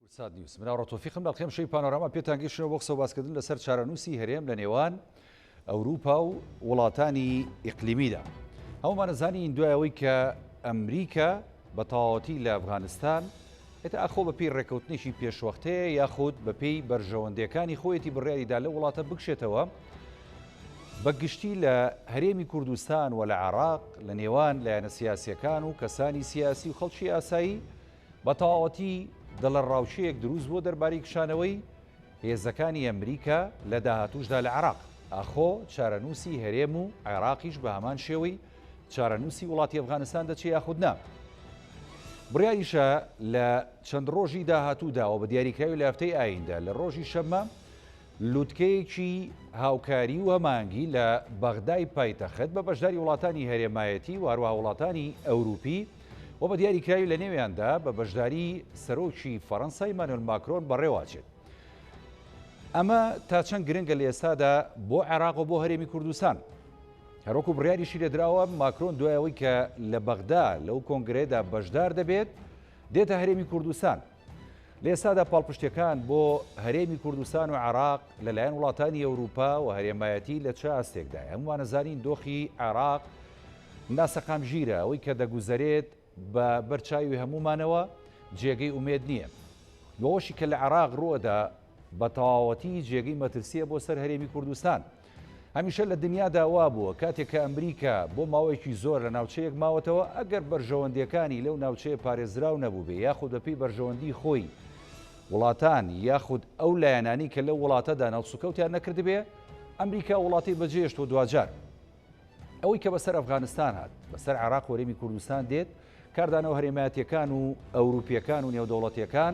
ساد نیوز مناوڕە تۆفیقم لە قەم شەی پانۆراما پێتانگەیشتنەوە بۆ قسە باسکردن لەسەر چارەنووسی هەرێم لە نێوان ئەوروپا و وڵاتانی ئیقلیمیدا. هەمومان نەزانین دوایەوەی کە ئەمریکا بە تەواوەتی لە ئەفغانستان هێتا ئەخۆ بەپێی ڕێکەوتنێکی پێشوەختەیە یاخود بەپێی بەرژەوەندەکانی خۆیەتی بڕیاریدا لە وڵاتە بکشێتەوە بەگشتی لە هەرێمی کوردستان و لە عێراق لە نێوان لایەنە سیاسیەکان و کەسانی سیاسی و خەڵکی ئاسایی بە تەواوەتی دەڵە ڕاوچەیەک دروست بۆ دەربارەی کشانەوەی هێزەکانی ئەمریکا لە داهاتووشدا لە عێراق. ئاخۆ چارەنووسی هەرێم و عێراقیش بە هەمان شێوەی چارەنووسی وڵاتی ئەفغانستان دەچێت یاخود نا. بڕیاریشە لە چەند ڕۆژی داهاتووداوە بە دیاریکراوی لە هەفتەی ئایندا لە ڕۆژی شەممە لووتکەیەکی هاوکاری و هەمانگی لە بەغدای پایتەخت بە بەشداری وڵاتانی هەرێمایەتی و هەروەها وڵاتانی ئەوروپی و بە دیاریکراوی لە نێویاندا بە بەشداری سەرۆکی فەڕەنسا ئیمانوێل ماکرۆن بەڕێواچێت. ئەمە تا چەند گرنگە لە ئێستادا بۆ عێراق و بۆ هەرێمی کوردستان. هەروەکو بڕیاریشی لێدراوە ماکرۆن دوایەوەی کە لە بەغدا لەو کۆنگرەیەدا بەشدار دەبێت دێتە هەرێمی کوردستان. لە ئێستادا پاڵپشتەکان بۆ هەرێمی کوردستان و عێراق لەلایەن وڵاتانی ئەوروپا و هەرێمایەتی لە چه ئاستێکدایە. هەمووان نەزانین دۆخی عێراق ناسەقامژیرە ئەوەی کە دەگوزارێت بە بەرچاوی هەمومانەوە جێگەی ئومێد نییە. بەوەشی کە لە عێراق ڕووەدا بە تەواوەتی جێگەی مەترسیە بۆ سەر هەرێمی کوردستان. هەمیشە لە دنیادا وا بووە کاتێک کە ئەمریکا بۆ ماوەیەکی زۆر لە ناوچەیەک ماوەتەوە ئەگەر بەرژەوەندیەکانی لەو ناوچەیە پارێزراو نەبوو بێ یاخود بەپێی بەرژەوەندی خۆی وڵاتان یاخود ئەو لایەنانی کە لەو وڵاتەدا ناوسوکەوتیان نەکرد بێ ئەمریکا وڵاتی بەجێشتۆ دوجار. ئەوەی کە بەسەر ئەفغانستان هات بەسەر عێراق و هەرێمی کوردستان دێت کاردانەوە هەرێمایەتیەکان و ئەوروپیەکان و نێودەوڵەتیەکان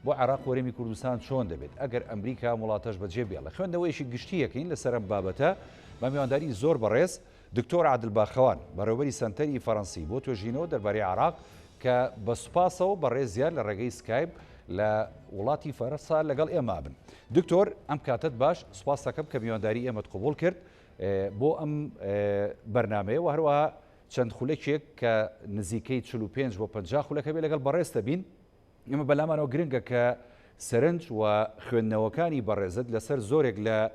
بۆ عێراق و هەرێمی کوردستان چۆن دەبێت ئەگەر ئەمریکا وڵاتەش بەجێ بێ. لە خوێندنەوەیشی گشتیەکەین لەسەر ئەم بابەتە بە میوانداری زۆر بەڕێز دکتۆر عادل باخەوان بەڕێوەبەری سەنتەری فەڕەنسی بۆ توێژینەوە دەربارەی عێراق کە بە سوپاسەوە بەڕێزیان لە ڕێگەی سکایپ لە وڵاتی فەرەنسا لەگەڵ ئێمە بن. دکتۆر ئەم کاتت باش سوپاس دەکەم کە میوانداری ئێمەت قبوڵ کرد بۆ ئەم بەرنامەیە و هەروەها چەند خولەکێک کە نزیکەی 45 بۆ 50 خولەکە بێ لەگەڵ بەڕێزتە بین. ئێمە بەلامانەوە گرنگە کە سەرنج و خوێندنەوەکانی بەڕێزت لەسەر زۆرێک لە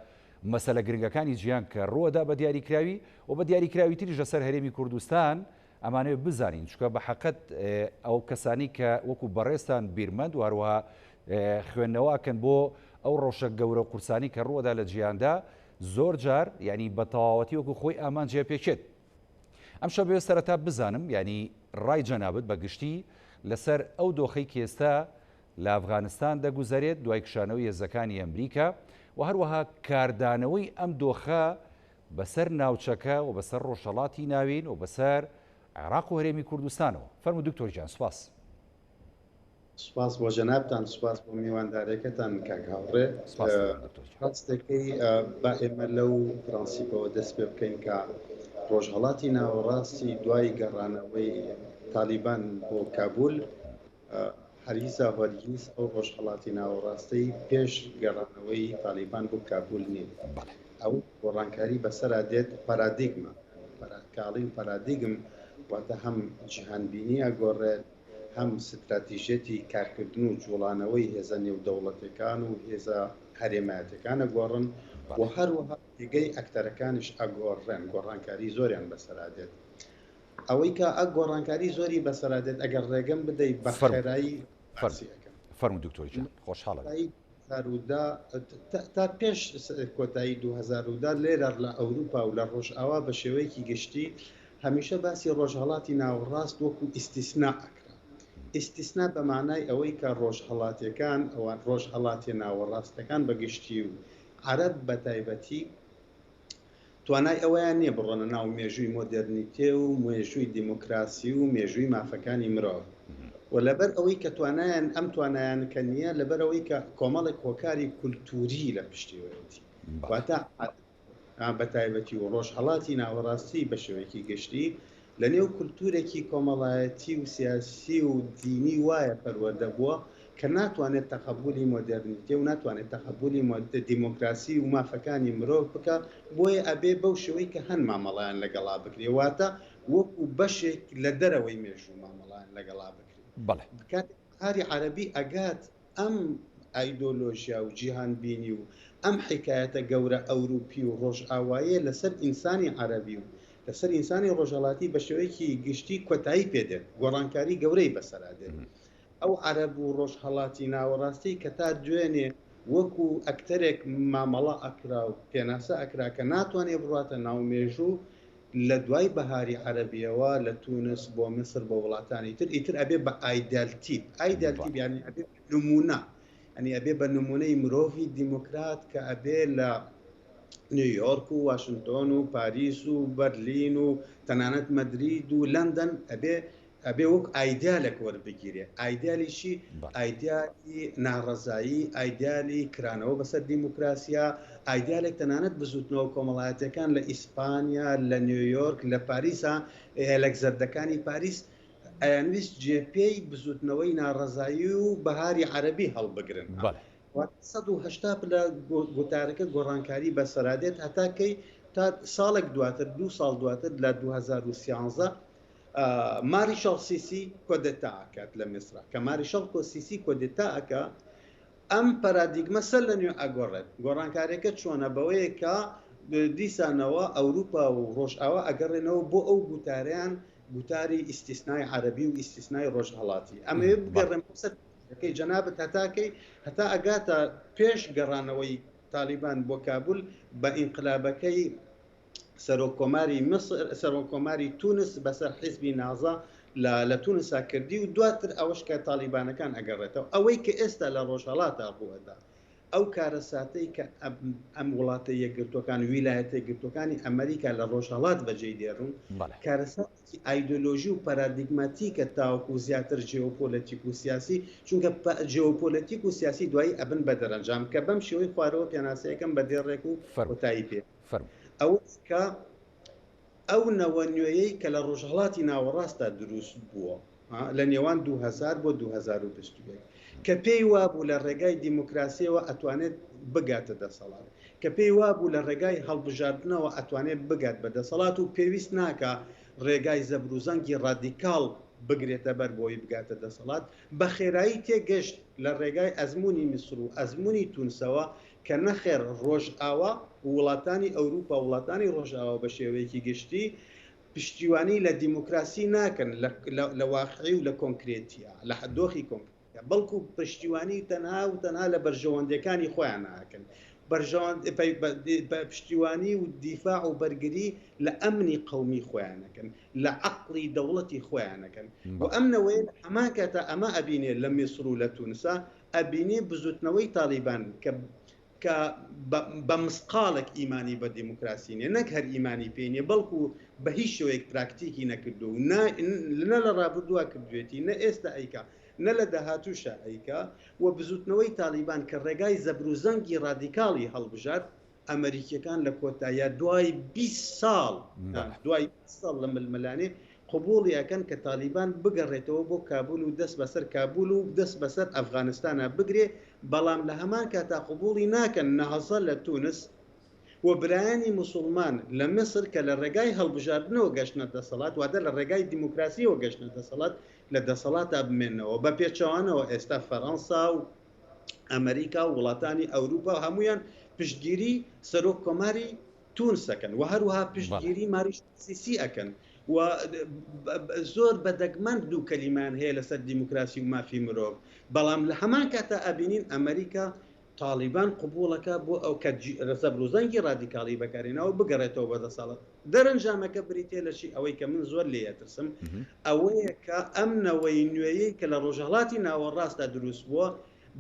مەسەلە گرنگەکانی جیان کە ڕووەدا بە دیاریکراوی و بە دیاریکراوی تریش لەسەر هەرێمی کوردستان ئەمانەوێت بزانین چکە بە حەقەت ئەو کەسانی کە وەکو بەڕێستان بیرمەند و هەروەها خوێندنەوەکەن بۆ ئەو ڕۆژە گەورە قورسانی کە ڕووەدا لە جیاندا زۆر جار ینی بە تەواوەتی وەکو خۆی ئامان جێپێکێت. ئەم شەو بێ سەرەتا بزانم ینی ڕای جەنابەت بە گشتی لەسەر ئەو دۆخەی کە ئێستا لە ئەفغانستان دەگوزارێت دوای کشانەوەی هێزەکانی ئەمریکا و هەروەها کاردانەوەی ئەم دۆخە بەسەر ناوچەکە و بەسەر ڕۆژهەڵاتی ناوین و بەسەر عێراق و هەرێمی کوردستانەوە. فەرموو دکتۆر گیان. سوپاس. سوپاس بۆ جەنابتان، سوپاس بۆ میواندارێکەکەتان کاک هاوڕێ. ڕاستەکەی با ئێمە لەو پرەنسیپەوە دەست پێ بکەین کە ڕۆژهەڵاتی ناوەڕاستی دوای گەڕانەوەی تالیبان بۆ کابول هەرگیزا هەرگیز ئەو ڕۆژهەڵاتی ناوەڕاستی پێش گەڕانەوەی تالیبان بۆ کابول نین. ئەو گۆڕانکاری بەسەرا دێت پارادیگمە کاڵین پارادیگم واتە هەم جیهانبینی ئەگۆڕێت هەم ستراتیژێتی کارکردن و جوڵانەوەی هێزە نێودەوڵەتەکان و هێزە هەرێمایەتەکان ئەگۆڕن و هەروەها پێگەی ئەکتەرەکانش ئەگۆڕێن. گۆڕانکاری زۆریان بەسەرا دێت. ئەوەی کە گۆڕانکاری زۆری بەسەرا دێت ئەگەر ڕێگەم بدەیت بە خێرایی فەرموو دکتۆر گیان. خۆشحاڵم. تا پێش کۆتایی 2010 لێرە لە ئەوروپا و لە ڕۆژئاوا بە شێوەیەکی گشتی هەمیشە باسی ڕۆژهەڵاتی ناوەڕاست وەکو ئیستیسنا ئەکرا. ئیستیسنا بە مانای ئەوەی کە ڕۆژهەڵاتیەکان ئەوان ڕۆژهەڵاتی ناوەڕاستەکان بەگشتی و عەرەب بە تایبەتی توانای ئەوەیان نییە بڕۆنە ناو مێژووی مۆدرنیتێ و مێژووی دیموکراسی و مێژووی مافەکانی مرۆڤ و لەبەر ئەوەی کە توانایان ئەم توانایانکە نییە لەبەر ئەوەی کە کۆمەڵێک هۆکاری کولتوری لە پشتیوەتی واتە بە تایبەتی و ڕۆژهەڵاتی ناوەڕاستی بە شێوەیەکی گشتی لە نێو کولتورێکی کۆمەڵایەتی و سیاسی و دینی وایە پەروەردە بووە کە ناتوانێت تەقبولی مۆدرنیتێ و ناتوانێت تەقبولی دیموکراسی و مافەکانی مرۆڤ بکە. بۆیە ئەبێ بەو شێوەی کە هەن مامەڵیان لەگەڵا بکرێ واتە وەکو بەشێک لە دەرەوەی مێژوو مامەڵیان لەگەڵا بکرێت. بەڵێ کاتێک هاری عەرەبی ئەگات ئەم ئایدۆلۆژیا و جیهانبینی و ئەم حکایەتە گەورە ئەوروپی و ڕۆژئاوایە لەسەر ئینسانی عەرەبی و لەسەر ئینسانی ڕۆژهەڵاتی بە شێوەیەکی گشتی کۆتایی پێدێت، گۆڕانکاری گەورەی بەسەرادێت. ئەو عەرەب و ڕۆژهەڵاتی ناوەڕاستی کە تا دوێنێ وەکو ئەکتەرێک مامەڵە ئەکرا و پێناسە ئەکرا کە ناتوانێت بڕاتە ناومێژوو لە دوای بەهاری عەرەبیەوە لە تونس بۆ مصر بۆ وڵاتانی تر ئیتر ئەبێ بە ئایدالتیب یعنی ئەبێ نمونە، ئەنی ئەبێ بە نمونەی مرۆڤی دیموکرات کە ئەبێ لە نیویۆرک و واشنگتۆن و پاریس و بەرلین و تەنانەت مەدرید و لەندەن ئەبێ وەک ئایدالێک وەربگیرێ. ئایدالیشی ئایدالی ناڕەزایی، ئایدالی کرانەوە بەسەر دیموکراسیا، ئایدالێک تەنانەت بزوتنەوە کۆمەڵایەتەکان لە ئیسپانیا، لە نیویۆرک، لە پاریسا، هێلەک زەردەکانی پاریس ئەیانویست جێپێی بزوتنەوەی ناڕەزایی و بەهاری عەرەبی هەڵبگرن. 180 لە گوتارەکە گۆڕانکاری بەسەرادێت هەتاکەی تا ساڵێک دواتر 2 ساڵ دواتر لە 2013 ماریشال سیسی کۆدێتا ئاکات لە میسرا کە ماریشال سیسی کۆدێتا ئەکا ئەم پەرادیگمە سەر لە نوێ ئەگۆڕێت. گۆڕانکارێکە چۆنە بەوەیە کە دیسانەوە ئەوروپا و ڕۆژئاوا ئەگەڕێنەوە بۆ ئەو گوتاریان گوتاری ئیستیسنای عەرەبی و ئیستیسنای ڕۆژهەڵاتی. ئەمە بگەڕێن سەرەکەی جەنابەت هەتا ئەگاتە پێش گەڕانەوەی تالیبان بۆ کابول بە ئینقلابەکەی سەرۆکۆماری تونس بەسەر حیزبی نازا لە تونسا کردی و دواتر ئەوەش کە تالیبانەکان ئەگەڕێتەوە. ئەوەی کە ئێستا لە ڕۆژهەڵاتە ڕووەدا ئەو کارەساتەی کە ئەم وڵاتە یەکگرتوەکان ویلایەتە یەکگرتوەکانی ئەمریکا لە ڕۆژهەڵات بەجێی دێڕون کارەساتی ئایدۆلۆژی و پارادیگماتیکە تاوەکو زیاتر جیۆپۆلیتیک و سیاسی، چونکە جیۆپۆلیتیک و سیاسی دوایی ئەبن بە دەرەنجام کە بەم شێوەی خوارەوە پێناسەیەکەم بە دێڕێک و کۆتایی پێ ئەو کە ئەو نەوە نوێیەی کە لە ڕۆژهەڵاتی ناوەڕاستدا دروست بووە لە نێوان 2000 بۆ 2021 کە پێی وابوو لە ڕێگای دیموکراسیەوە ئەتوانێت بگاتە دەسەڵات، کە پێی وابوو لە ڕێگای هەڵبژاردنەوە ئەتوانێت بگات بە دەسەڵات و پێویست ناکە ڕێگای زەبروزەنگی ڕادیکاڵ بگرێتە بەر بۆی بگاتە دەسەڵات، بە خێرایی تێگەشت لە ڕێگای ئەزمموی میسر و ئەزمموی تونسەوە کە نەخێر ڕۆژئاوا وڵاتانی ئەوروپا وڵاتانی ڕۆژئاوا بە شێوەیەکی گشتی پشتیوانی لە دیموکراسی ناکەن لە واقعی و لە کۆنکرێتیە لە حدۆخی کۆنکرێتە، بەڵکو پشتیوانی تەنها و تەنها لە بەرژەوەندەکانی خۆیان ناکەن، پشتیوانی و دیفاع و بەرگری لە ئەمنی قەومی خۆیانەکەن، لە عەقڵی دەوڵەتی خۆیانەکەن. و ئەمنەوەی هەمان کاتە ئەمە ئەبینێ لە میسر و لە تونسا ئەبینێ بزوتنەوەی تالیبان کە بە مسقالێک ئیمانی بە دیموکراسی نیە، نەک هەر ئیمانی پێینێ بەڵکو بە هیچ شێوەیەک پراکتیکی نەکردو و نە لە ڕابردووە کردوێتی نە ئێستا ئەیکا نە لە داهاتووشە ئەیکا و بزوتنەوەی تالیبان کە ڕێگای زەبروزەنگی ڕادیکاڵی هەڵبژات ئەمریکیەکان لە کۆتاییە دوای 20 ساڵ لە ململانێ قبوڵی ئەکەن کە تالیبان بگەڕێتەوە بۆ کابول و دەست بەسەر کابول و دەست بەسەر ئەفغانستانە بگرێ، بەڵام لە هەمان کاتا قبوڵی ناکەن نەهەزە لە تونس و برایانی مسلمان لە مصر کە لە ڕێگای هەڵبژاردنەوە گەشتنە دەسەڵات واتە لە ڕێگای دیموکراسیەوە گەشتنە دەسەڵات لە دەسەڵاتە بمێنەوە بە پێچەوانەوە ئێستا فەڕەنسا و ئەمریکا و وڵاتانی ئەوروپا هەمویان پشتگیری سەرۆک کۆماری تونسەکەن و هەروها پشتگیری ماریشال سیسی ئەکەن و زۆر بەدەگمەند دوو کەلیمان هەیە لەسەر دیموکراسی و مافی مرۆڤ، بەڵام لە هەمان کاتە ئەبینین ئەمریکا تالیبان قبوڵەکە بۆ ئەو کە ڕەزەبروزەنگی ڕادیکاڵی بەکارێنەوە بگەڕێتەوە بە دەسەڵات. دەرەنجامەکە بریتێ لەشی ئەوەی کە من زۆر لێ ئەترسم ئەوەیە کە ئەمنەوەی نوێیەی کە لە ڕۆژهەڵاتی ناوەڕاستدا دروست بووە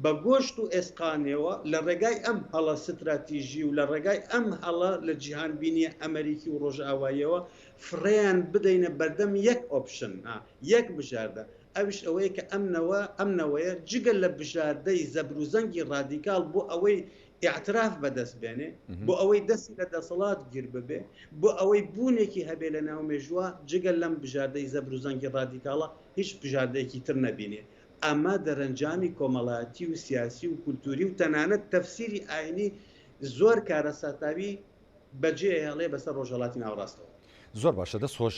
بە گۆشت و ئێسقانەوە لە ڕێگای ئەم هەڵە استراتیژی و لە ڕێگای ئەم هەڵە لە جیهانبینی ئەمریکی و ڕۆژئاواییەوە فڕێیان بدەینە بەردەم یەک ئۆپشن یەک بژاردە، ئەوش ئەوەیە کە ئەمنەوەیە جگەل لە بژاردەی زەبروزەنگی ڕادیکاڵ بۆ ئەوەی ئیعتراف بەدەست بێنێ، بۆ ئەوەی دەستی لە دەسەڵات گیر ببێ، بۆ ئەوەی بوونێکی هەبێ لە ناو مێژووە جگەل لەم بژاردەی زەبروزەنگی ڕادیکاڵە هیچ بژاردەیەکی تر نەبینێ. ئەمە دەرەنجامی کۆمەڵایەتی و سیاسی و کولتوری و تەنانەت تەفسیری ئاینی زۆر کارەساتاوی بەجێ هێڵێ بەسەر ڕۆژهەڵاتی ناوەڕاستەوە. زۆر باشە دەست خۆش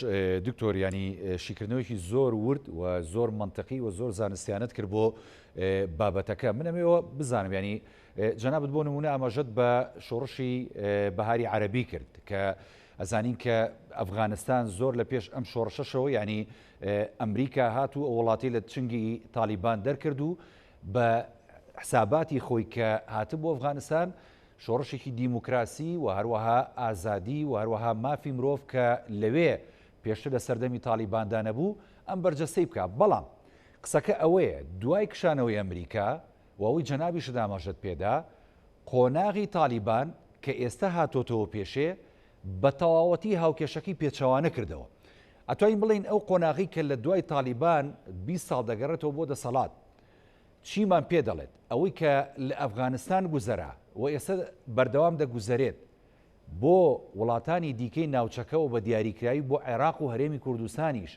دکتۆر ینی شیکردنەوەیکی زۆر ورد و زۆر منطقی و زۆر زانستیانت کرد بۆ بابەتەکە منەمەوە بزانم ینی جەنابەت بۆ نمونە ئاماژەت بە شۆڕشی بەهاری عەرەبی کرد کە ئەزانین کە ئەفغانستان زۆر لە پێش ئەم شۆڕشەشەوە ینی ئەمریکا هاتوو ئەو وڵاتی لە چنگی تالیبان دەرکرد و بە حساباتی خۆی کە هاتە بۆ ئەفغانستان شۆڕشێکی دیموکراسی و هەروەها ئازادی و هەروەها مافی مرۆڤ کە لەوێ پێشتر لە سەردەمی تالیباندا نەبوو ئەم بەرجەستەی بکە. بەڵام قسەکە ئەوەیە دوای کشانەوەی ئەمریکا و ئەوەی جەنابیش داماژەت پێدا قۆناغی تالیبان کە ئێستا هاتۆتەوە پێشێ بە تەواوەتی هاوکێشەکەی پێچەوانە کردەوە. ئەتوانین بڵین ئەو قۆناغی کە لە دوای تالیبان 20 ساڵ دەگەڕێتەوە بۆ دەسەڵات چیمان پێ دەڵێت ئەوەی کە لە ئەفغانستان گوزەرا و ئێستا بەردەوام دەگوزارێت بۆ وڵاتانی دیکەی ناوچەکەەوە بە دیاریکراوی بۆ عێراق و هەرێمی کوردستانیش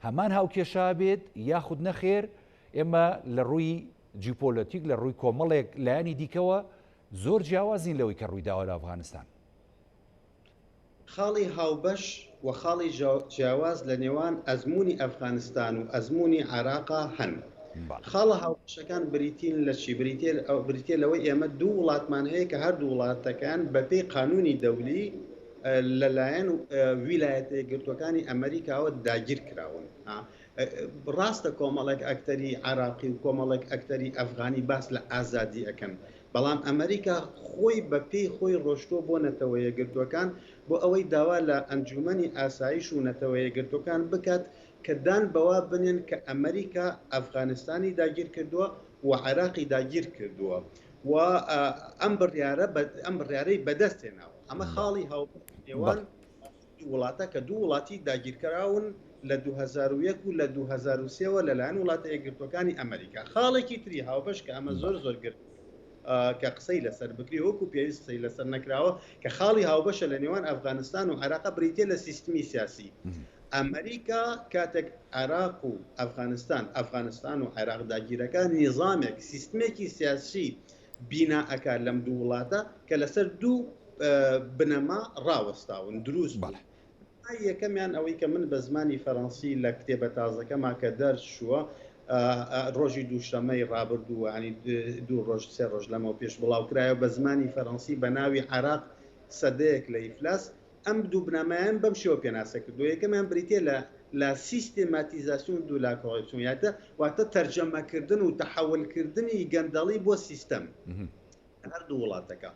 هەمان هاوکێشا بێت یاخود نەخێر ئێمە لە ڕووی جیۆپۆلیتیک لە ڕووی کۆمەڵێک لایەنی دیکەوە زۆر جیاوازین لەوەی کە ڕوویداوە لە ئەفغانستان. خاڵی هاوبەش و خاڵی جیاواز لە نێوان ئەزمموی ئەفغانستان و ئەزمموی عێراقا هەن. خاڵە هاوبەشەکان بریتین لە چی بریتێ لەوەی ئێمە دوو وڵاتمان هەیە کە هەردوو وڵاتەکان بەپێی قانونی دەولی لەلایەن ویلایەتە یەکگرتوەکانی ئەمریکاوە داگیر کراون. ڕاستە کۆمەڵێک ئەکتەری عراقی و کۆمەڵێک ئەکتەری ئەفغانی باس لە ئازادی ئەەکەن، بەڵام ئەمریکا خۆی بەپێی خۆی ڕۆشتۆ بۆ نەتەوە یەکگرتوەکان بۆ ئەوەی داوا لە ئەنجومەنی ئاسایش و نەتەوە یەکگرتوەکان بکات کە دان بەوا بنێن کە ئەمریکا ئەفغانستانی داگیر کردووە و عێراقی داگیر کردووە و ئەم بڕیارەی بەدەستێناوە. ئەمە خاڵی هاوێوان وڵاتە کە دوو وڵاتی داگیرکراون لە 2001 و لە 2023ەوە لەلایەن وڵاتە یەکگرتوەکانی ئەمریکا. خاڵێکی تری هاوبەش کە ئەمە زۆر زۆر گرت کە قسەی لەسەر بکری وەکو پێویست قسەی لەسەر نەکراوە کە خاڵی هاوبەشە لە نێوان ئەفغانستان و عێراق بریتێ لە سیستمی سیاسی. ئەمریکا کاتێک عێراق و ئەفغانستان و عێراق داگیرەکان نیظامێک سیستمێکی سیاسی بیناەکە لەم دوو وڵاتە کە لەسەر دوو بنەما ڕاوەستاون دروست بڵێ. یەکەمیان ئەوەی کە من بە زمانی فەڕەنسی لە کتێبە تازەکەما کە دەرچووە ڕۆژی دووشەمەی ڕابردوو ینی دوو ڕۆژ سێ ڕۆژ لەمەوە پێش بڵاوکرایەوە بە زمانی فەڕەنسی بە ناوی عێراق سەدەیەک لە ئیفلاس. ئەم دوو بنەمایان بەم شێوە پێناسە کردو. یەکەمیان بریتێ لە سیستێماتیزاسیۆن دو لا کۆڕپسیۆنیاتە واتە تەرجەمەکردن و تەحەولکردنی گەندەڵی بۆ سیستەم هەردوو وڵاتەکە.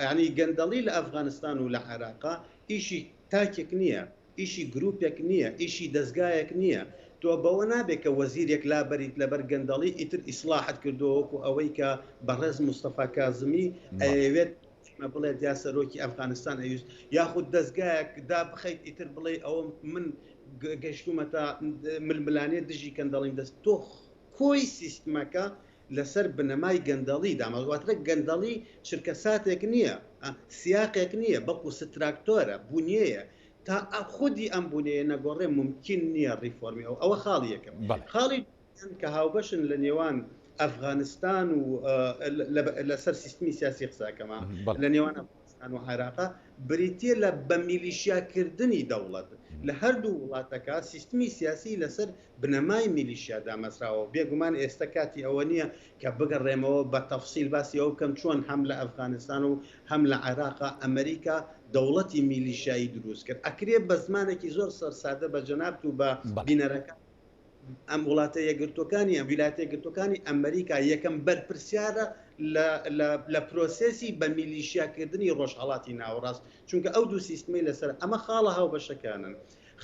ینی گەندەڵی لە ئەفغانستان و لە عێراقا ئیشی تاکێک نییە، ئیشی گروپێک نییە، ئیشی دەستگایەک نییە. تۆ بەوە نابێت کە وەزیرێک لابەریت لەبەر گەندەڵی ئیتر ئیسلاحت کردووەکو ئەوەی کە بەڕێز مستەفا کازمی ئەوێت بڵێت یا سەرۆکی ئەفغانستان ئەویست یاخود دەستگایەک دا بخەیت ئیتر بڵێ ئەوە من گەشتومەتە ململانێ دژی گەندەڵین دەست تۆ کۆی سیستمەکە لەسەر بنەمای گەندەڵی دامەواترە گەندەڵی شرکە ساتێک نییە، سیاقێک نییە، بەڵکو ستراکتۆرە بوونیەیە تا خودی ئەم بوونەیە نەگۆڕێ ممکن نییە ڕیفۆرمی ئەوە خاڵی یەکەم. خاڵی کە هاوبەشن لە نێوان ئەفغانستان و لەسەر سیستمی سیاسی قساکەمە لە نێوان ئەفغانستان و عێراقا بریتێ لە بە میلیشیاکردنی دەوڵەت لە هەردوو وڵاتەکە سیستمی سیاسی لەسەر بنەمای میلیشیا دامەسراوە. بێگومان ئێستا کاتی ئەوە نییە کە بگەڕێمەوە بە تەفسیل باسی ئەو بکەم چۆن هەم لە ئەفغانستان و هەم لە عێراقا ئەمریکا دەوڵەتی میلیشایی دروست کرد. ئەکرێ بە زمانێکی زۆر سەرسادە بە جەنابت و بە بینەرەکە ئەم وڵاتە یەکگرتوەکانی ئەم ویلایەتە یەکگرتوەکانی ئەمریکا یەکەم بەرپرسیارە لە پرۆسێسی بە میلیشیاکردنی ڕۆژهەڵاتی ناوەڕاست چونکە ئەو دوو سیستمی لەسەر ئەمە خاڵە هاوبەشەکانن.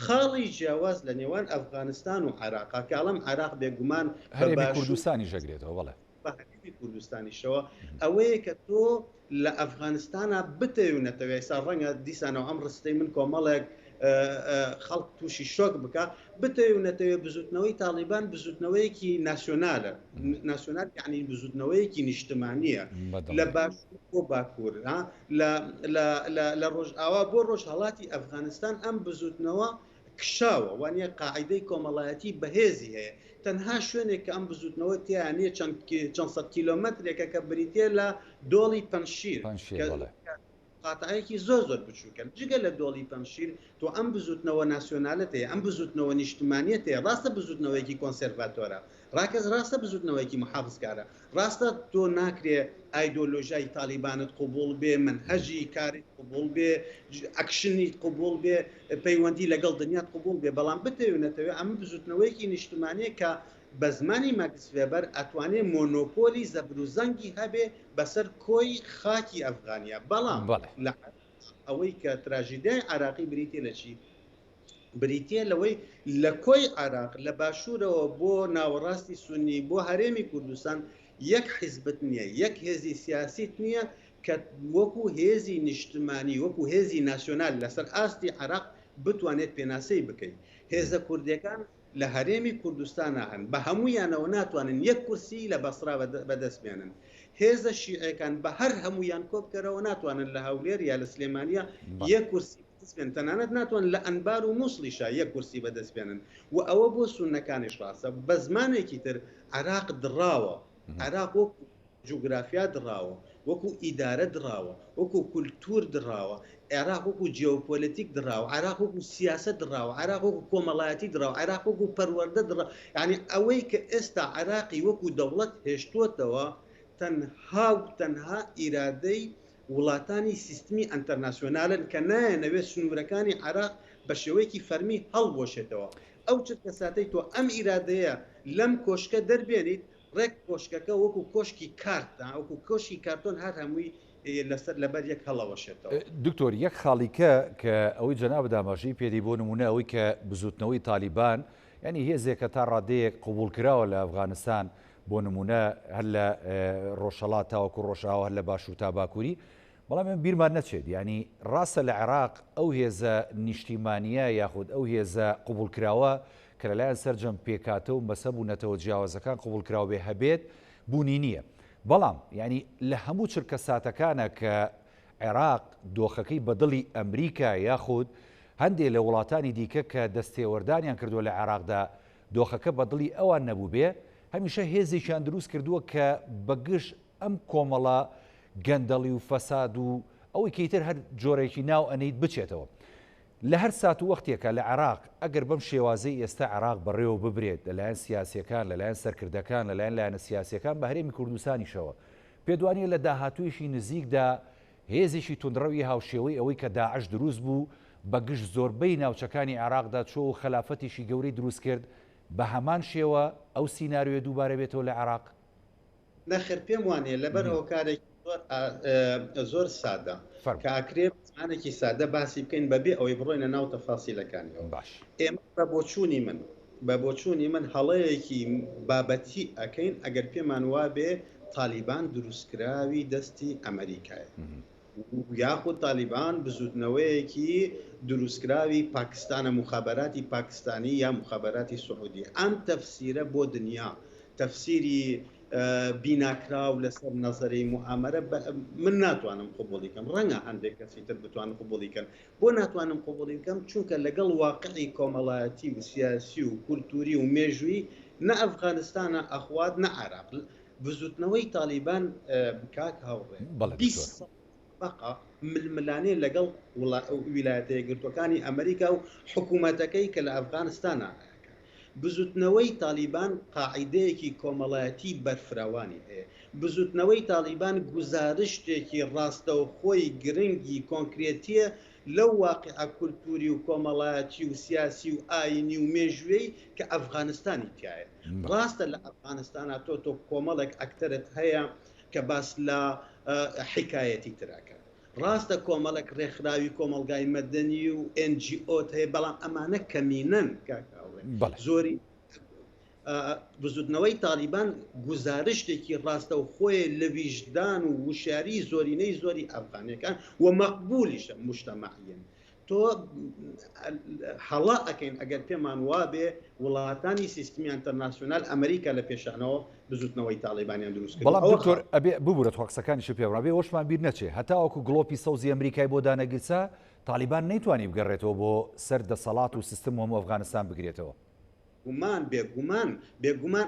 خاڵی جیاواز لە نێوان ئەفغانستان و عێراقا کاڵم عێراق بێگومان هەرێمی کوردستانی ژەگرێتەوە بەڵێ بە هەرێمی کوردستانیشەوە ئەوەیە کە تۆ لە ئەفغانستانە بتەوێنێتەوە ئێستا ڕەنگە دیسانەوە ئەم ڕستەی من کۆمەڵێک خەڵک تووشی شۆک بکە بتەوێنێتەوە بزوتنەوەی تالیبان بزوتنەوەیەکی ناسیۆنالە ناسیۆنال یعنی بزوتنەوەیەکی نیشتمانیە لە باشوور بۆ باکوور لە ڕۆژئاوا بۆ ڕۆژهەڵاتی ئەفغانستان ئەم بزوتنەوە کشاوە وانە قاعیدەی کۆمەڵایەتی بەهێزی هەیە. تەنها شوێنێک کە ئەم بزوتنەوە تیانە چەند سەد کیلۆمەترێکە کە بریتێ لە دۆڵی پەنشیر قاتایەکی زۆر بچووکەن جگە لە دۆڵی پەمشیر تۆ ئەم بزوتنەوە ناسیۆنالەت هەیە ئەم بزوتنەوە نیشتمانیەت هەیە ڕاستە بزوتنەوەیکی کۆنسێرڤاتۆرە ڕاستە بزوتنەوەیکی محافظکارە ڕاستە تۆ ناکرێ ئایدۆلۆژیای تالیبانت قوبوڵ بێ منهەجی کاری قوبوڵ بێ ئەکشنی قوبوڵ بێ پەیوەندی لەگەڵ دنیات قوبوڵ بێ بەڵام بتەوێنێتەوە ئەم بزوتنەوەیکی نیشتمانیە کە بە زمانی ماکس وێبەر ئەتوانێت مۆنۆپۆلی زەبروزەنگی هەبێ بەسەر کۆی خاکی ئەفغانیا بەڵام لە ئەوەی کە تراژیدای عراقی بریتێ لە چی بریتە لەوەی لە کۆی عراق لە باشوورەوە بۆ ناوەڕاستی سونی بۆ هەرێمی کوردستان یەک حیزبت نییە یەک هێزی سیاسیت نییە کە وەکو هێزی نیشتمانی وەکو هێزی ناسیۆنال لەسەر ئاستی عراق بتوانێت پێناسەی بکەیت هێزە کوردەکان لە هەرێمی کوردستانە هەن بە هەمویانەوە ناتوانن یەک کورسی لە بەسرا بەدەستبێنن هێزە شیعەکان بە هەر هەمویان کۆبکەرەوە ناتوانن لە هەولێر یا لە سلێمانیا یەک کورسی تەنانەت ناتوان لە ئەنبار و مووسڵیشا یەک کورسی بەدەستبێنن و ئەوە بۆ سونەکانیش ڕاستە بە زمانێکی تر عراق دڕاوە عراق وەکو جوگرافیا دڕاوە وەکو ئیدارە دڕاوە وەکو کولتور دڕاوە عێراق وەکو جیۆپۆلیتیک دڕاوە عراق وەکو سیاسەت دڕاوە عراق وەکو کۆمەڵایەتی دڕاوە عراق وەکو پەروەردە دڕاوە یعنی ئەوەی کە ئێستا عراقی وەکو دەوڵەت هێشتوتەوە تەنها ئیرادەی وڵاتانی سیستمی ئەنتەرناسیۆنالن کە نایەنەوێت سنوورەکانی عراق بە شێوەیەکی فەرمی هەڵبۆشێتەوە ئەو چ کەساتەی تۆ ئەم ئیرادەیە لەم کۆشکە دەربێنیت ڕێک کۆشکەکە وەکو کۆشکی کارتە وەکو کۆشکی کارتۆن هەر هەمووی لەسەر لەبەر یەک هەڵەوەشێتەوە دکتۆر یەک خاڵیکە کە ئەوەی جەناب دامەژی پێدی بۆ نمونە ئەوەی کە بزوتنەوەی تالیبان ینی هێزێکە تا ڕادەیەک قوبول کراوە لە ئەفغانستان بۆ نمونە هەر لە ڕۆژهەڵات تاوەکو ڕۆژاوە هەر لە باشوور تا باکووری بەڵام من بیرمان نەچێت ینی ڕاستە لە عێراق ئەو هێزە نیشتیمانیە یاخود ئەو هێزە قوبول کراوە کە لەلایەن سەرجەم پێکاتە و مەسە بوونەتەوە جیاوازەکان قوبول کراوە بێ هەبێت بوونی نییە بەڵام ینی لە هەموو چرکە ساتەکانە کە عێراق دۆخەکەی بەدڵی ئەمریکا یاخود هەندێک لە وڵاتانی دیکە کە دەستێوەردانیان کردووە لە عێراقدا دۆخەکە بەدڵی ئەوان نەبوو بێ هەمیشە هێزێکیان دروست کردووە کە بەگشت ئەم کۆمەڵە گەندەڵی و فەساد و ئەوەی کەیتر هەر جۆرێکی ناو ئەنیت بچێتەوە لە هەر سات و وەختێکە لە عێراق ئەگەر بەم شێوازەی ئێستا عێراق بەڕێوە ببرێت لەلایەن سیاسیەکان لەلایەن سەرکردەکان لەلایەن لایەنە سیاسیەکان بە هەرێمی کوردستانیشەوە پێدوانیە لە داهاتوویشی نزیکدا هێزێکی تونندڕەوی هاوشێوەی ئەوەی کە داعش دروست بوو بەگشت زۆربەی ناوچەکانی عێراقدا چۆ و خەلافەتێکی گەورەی دروست کرد بە هەمان شێوە ئەو سیناریۆ دووبارە بێتەوە لە عێراق نەخێر پێم وانێ لەبەر ئەو کارێک زۆر سادە کە ئاکرێت زمانێکی سادە باسی بکەین بەبێ ئەوەی بڕۆینە ناو تەفاسیلەکانیەوە باش ئێمە بە بۆچوونی من هەڵەیەکی بابەتی ئەەکەین ئەگەر پێمان وابێ تالیبان دروستکراوی دەستی ئەمریکایە یاخود تالیبان بزوتنەوەیەکی دروستکراوی پاکستانە مخابەراتی پاکستانی یا مخابەراتی سعودی ئەم تەفسیرە بۆ دنیا تەفسیری بیناکراو لەسەر نەزەری موامەرە من ناتوانم قوبوڵی کەم ڕەنگە هەندێک کەسی تر بتوانم قوبوڵی کەم بۆ ناتوانم قوبوڵی بکەم چونکە لەگەڵ واقعی کۆمەڵایەتی و سیاسی و کولتوری و مێژووی نە ئەفغانستانە ئەخوات نە عێراق بزوتنەوەی تالیبان کاک هاوڕێ بەقا ململانێ لەگەڵ ویلایەتە یەکگرتووەکانی ئەمریکا و حکوومەتەکەی کە لە ئەفغانستانە بزوتنەوەی تالیبان قاعیدەیەکی کۆمەڵایەتی بەرفراوانی هەیە بزوتنەوەی تالیبان گزارشتێکی ڕاستەوخۆی گرنگی کۆنکرێتیە لەو واقعە کولتوری و کۆمەڵایەتی و سیاسی و ئاینی و مێژوێی کە ئەفغانستانی تایە ڕاستە لە ئەفغانستانە تۆ کۆمەڵێک ئەکتەرت هەیە کە باس لە حکایەتی تراکە ڕاستە کۆمەڵێک ڕێکخراوی کۆمەلگای مەدەنی و NGO هەیە بەڵام ئەمانە کەمینەن زۆری بزوتنەوەی تالیبان گزارشتێکی ڕاستە و خۆی لە ویژدان و وشاری زۆرینەی زۆری ئەفغانیەکان و مەقبولیشە مجتەمەعیەن تۆ هەڵا ئەەکەین ئەگەر پێمان وابێ وڵاتانی سیستمی ئەنتەرناسیۆنال ئەمریکا لە پێشانەوە بزوتنەوەی تالیبانیان دروست کرد بەڵام دکتۆر ئەبێ ببوورە تۆقسەکانیش پێڕابێ وەشمان بیر نەچێ هەتاوەکو گڵۆپی سەوزی ئەمریکای بۆ دانەگرسا تالیبان نەیتوانی بگەڕێتەوە بۆ سەر دەسەڵات و سیستم هەموو ئەفغانستان بگرێتەوە بێگومان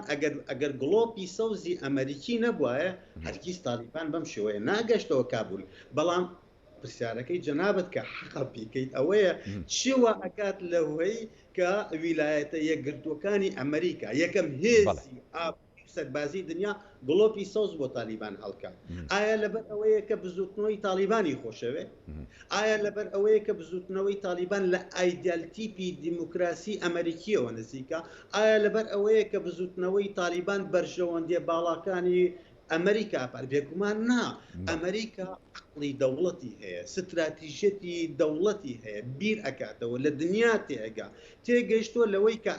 ئەگەر گڵۆپی سەوزی ئەمریکی نەبووایە هەرگیز تالیبان بەم شێوەیە ناگەشتەوە کابول بەڵام پرسیارەکەی جەنابەت کە حەقە بیکەیت ئەوەیە چیوە ئەکات لەوەی کە ویلایەتە یەکگرتوەکانی ئەمریکا یەکەم هێزی سەربازی دنیا گڵۆپی سەوز بۆ تالیبان هەڵکات. ئایا لەبەر ئەوەیە کە بزوتنەوەی تالیبانی خۆشەوێ؟ ئایا لەبەر ئەوەیە کە بزوتنەوەی تالیبان لە ئایدیالتیپی دیموکراسی ئەمریکیەوە نزیکە؟ ئایا لەبەر ئەوەیە کە بزوتنەوەی تالیبان بەرژەوەندێ باڵاکانی ئەمریکا پار بێگومان نا ئەمریکا عقلی دەوڵەتی هەیە، ستراتیژەتی دەوڵەتی هەیە، بیر ئەکاتەوە لە دنیا تێگا تێگەیشتووە لەوەی کە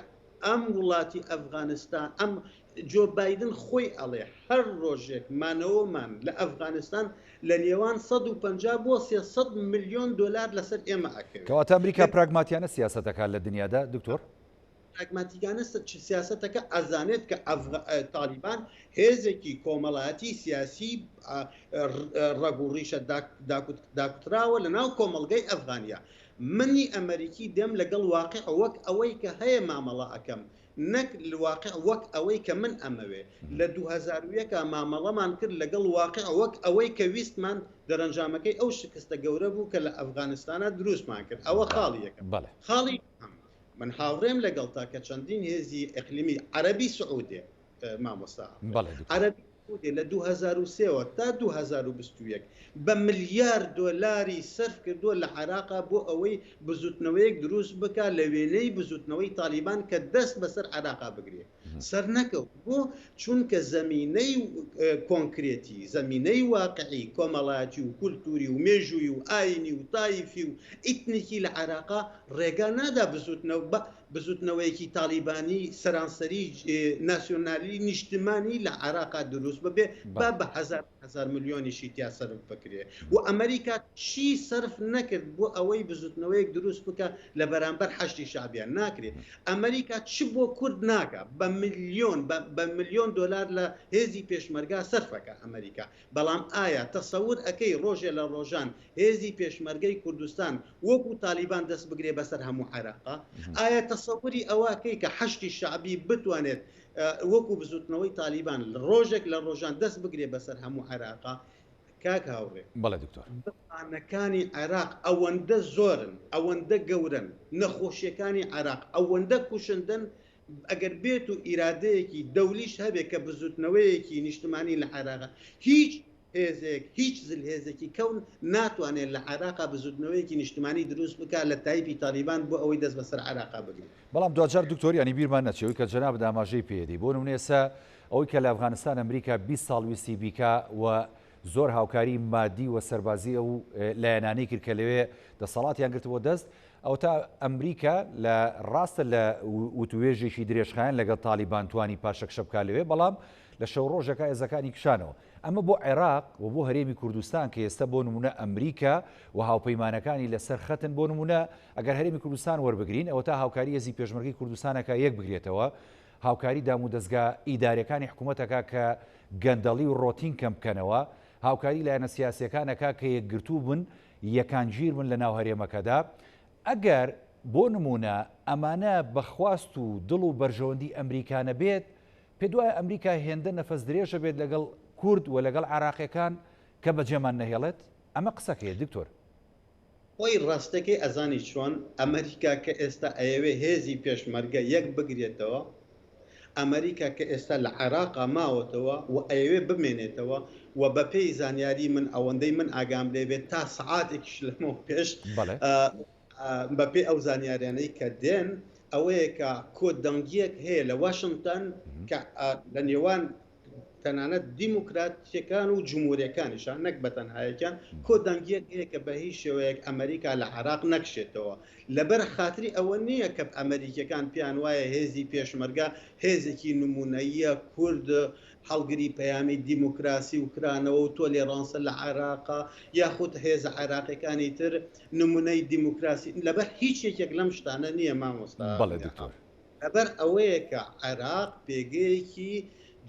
ئەم وڵاتی ئەفغانستان ئەم جۆ بایدن خۆی ئەڵێ هەر ڕۆژێک مانەوەمان لە ئەفغانستان لە نێوان 150 بۆ 300 ملیۆن دلار لەسەر ئێمە ئەکەوێت. کەواتە ئەمریکا پراگماتیانە سیاسەتەکان لە دنیادا دکتۆر؟ پراگماتیکانە سیاسەتەکە ئەزانێت کە تالیبان هێزێکی کۆمەڵایەتی سیاسی ڕەگ و ڕیشە داکوتراوە لە ناو کۆمەڵگەی ئەفغانیا. منی ئەمریکی دێم لەگەڵ واقع وەک ئەوەی کە هەیە مامەڵە ئەەکەم نەک واقع وەک ئەوەی کە من ئەمەوێ لە 2001 مامەڵەمان کرد لەگەڵ واقع وەک ئەوەی کە ویستمان دەرەنجامەکەی ئەو شکستە گەورە بوو کە لە ئەفغانستانە دروستمان کرد. ئەوە خاڵی یەکەم. خاڵی من هاوڕێم لەگەڵ تا کە چەندین هێزی ئەقلیمی عەرەبی سعودێ مامۆستا عەرەبی لە 2003 تا 2021 بە ملیار دۆلاری سەرف کردووە لە عێراقا بۆ ئەوەی بزوتنەوەیەک دروست بکە لە وێنەی بزوتنەوەی تالیبان کە دەست بەسەر عێراقا بگرێت. سەر نەکەوت بۆ چونکە زەمینەی کۆنکرێتی زەمینەی واقعی کۆمەڵایەتی و کولتوری و مێژووی و ئاینی و تایفی و ئیتنیکی لە عێراقا ڕێگا نادا بزوتنەوەیەکی تالیبانی سەرانسەری ناسیۆنالی نیشتمانی لە عێراقا دروست ببێ با بە هزار ملیۆنیشی تیا سەرف بکرێ و ئەمریکا چی سەرف نەکرد بۆ ئەوەی بزوتنەوەیەک دروست بکە لە بەرامبەر حەشتی شعبیان ناکرێت. ئەمریکا چی بۆ کورد ناکە بە ملیۆن دلار لە هێزی پێشمەرگا سەرفەکە ئەمریکا. بەڵام ئایا تەسەور ئەەکەی ڕۆژێ لە ڕۆژان هێزی پێشمەرگەی کوردستان وەکو تالیبان دەست بگرێ بەسەر هەموو عێراقا؟ ئایا تەسەوری ئەوەکەی کە حەشتی شعبی بتوانێت وەکو بزوتنەوەی تالیبان ڕۆژێک لە ڕۆژان دەست بگرێ بەسەر هەموو عێراقا؟ کاک هاوڕێ بەڵێ دکتۆر بخانەکانی عێراق ئەوەندە زۆرن ئەوەندە گەورن نەخۆشیەکانی عێراق ئەوەندە کوشندن ئەگەر بێت و ئیرادەیەکی دەولیش هەبێت کە بزوتنەوەیەکی نیشتمانی لە عێراق هیچ هێزێک هیچ زلهێزێکی کەون ناتوانێت لە عێراقا بزوتنەوەیەکی نیشتمانی دروست بکە لە تایپی تالیبان بۆ ئەوەی دەست بەسەر عێراقا بگرێت. بەڵام دوجار دکتۆر ینی بیرمان نەچێەوەی کە جەناب داماژەی پێدی بۆ نمونە ئێستا ئەوەی کە لە ئەفغانستان ئەمریکا 20 ساڵ ویستی بیکە و زۆر هاوکاری مادی و سەربازی ئەو لایەنانەی کرد کە لەوێ دەسەڵاتیان گرتبووە دەست ئەو تا ئەمریکا لە ڕاستە لە وتوێژێکی درێژخایەن لەگەڵ تالیبان توانی پاشەکشە بکا لەوێ بەڵام لە شەو ڕۆژەکە هێزەکانی کشانەوە. ئەمە بۆ عێراق و بۆ هەرێمی کوردستان کە ئێستا بۆ نمونە ئەمریکا و هاوپەیمانەکانی لەسەر خەتن بۆ نمونە ئەگەر هەرێمی کوردستان وەربگرین ئەوە تا هاوکاری هێزی پێشمەرگەی کوردستانەکە یەک بگرێتەوە هاوکاری دام و دەستگا ئیدارەکانی حکوومەتەکە کە گەندەڵی و ڕۆتین کەم بکەنەوە هاوکاری لایەنە سیاسیەکانەکە کە یەکگرتوو بن یەکانگیر بن لە ناو هەرێمەکەدا. ئەگەر بۆ نمونە ئەمانە بەخواست و دڵ و بەرژەوەندی ئەمریکانە بێت پێ دوایە ئەمریکا هێندە نەفەس درێژە بێت لەگەڵ کورد و لەگەڵ عێراقیەکان کە بەجێمان نەهێڵێت. ئەمە قسەکەیە دکتۆر خۆی ڕاستەکەی ئەزانی چۆن ئەمریکا کە ئێستا ئەیەوێ هێزی پێشمەرگە یەک بگرێتەوە ئەمریکا کە ئێستا لە عێراقا ماوەتەوە و ئەیەوێ بمێنێتەوە و بە پێی زانیاری من ئەوەندەی من ئاگام لێبێت تا سەعاتێکیش لەمەوە پێش بە پێی ئەو زانیاریانەی کە دێن ئەوەیە کە کۆدەنگیەک هەیە لە واشنگتن کە لە نێوان تەنانەت دیموکراتیەکان و جمهوریەکانیشان نەک بەتەنهایەکان کۆدەنگیەک هەیە کە بە هیچ شێوەیەک ئەمریکا لە عێراق نەکشێتەوە لەبەر خاتری ئەوە نییە کە ئەمریکیەکان پیان وایە هێزی پێشمەرگە هێزێکی نمونەیە کورد هەڵگری پەیامی دیموکراسی و کرانەوە و تۆ لێڕانسە لە عێراقا یاخود هێز عێراقیەکانی تر نمونەی دیموکراسی لەبەر هیچ یەکێک لەم شتانە نییە مامۆستا لەبەر ئەوەیە کە عێراق پێگەیەکی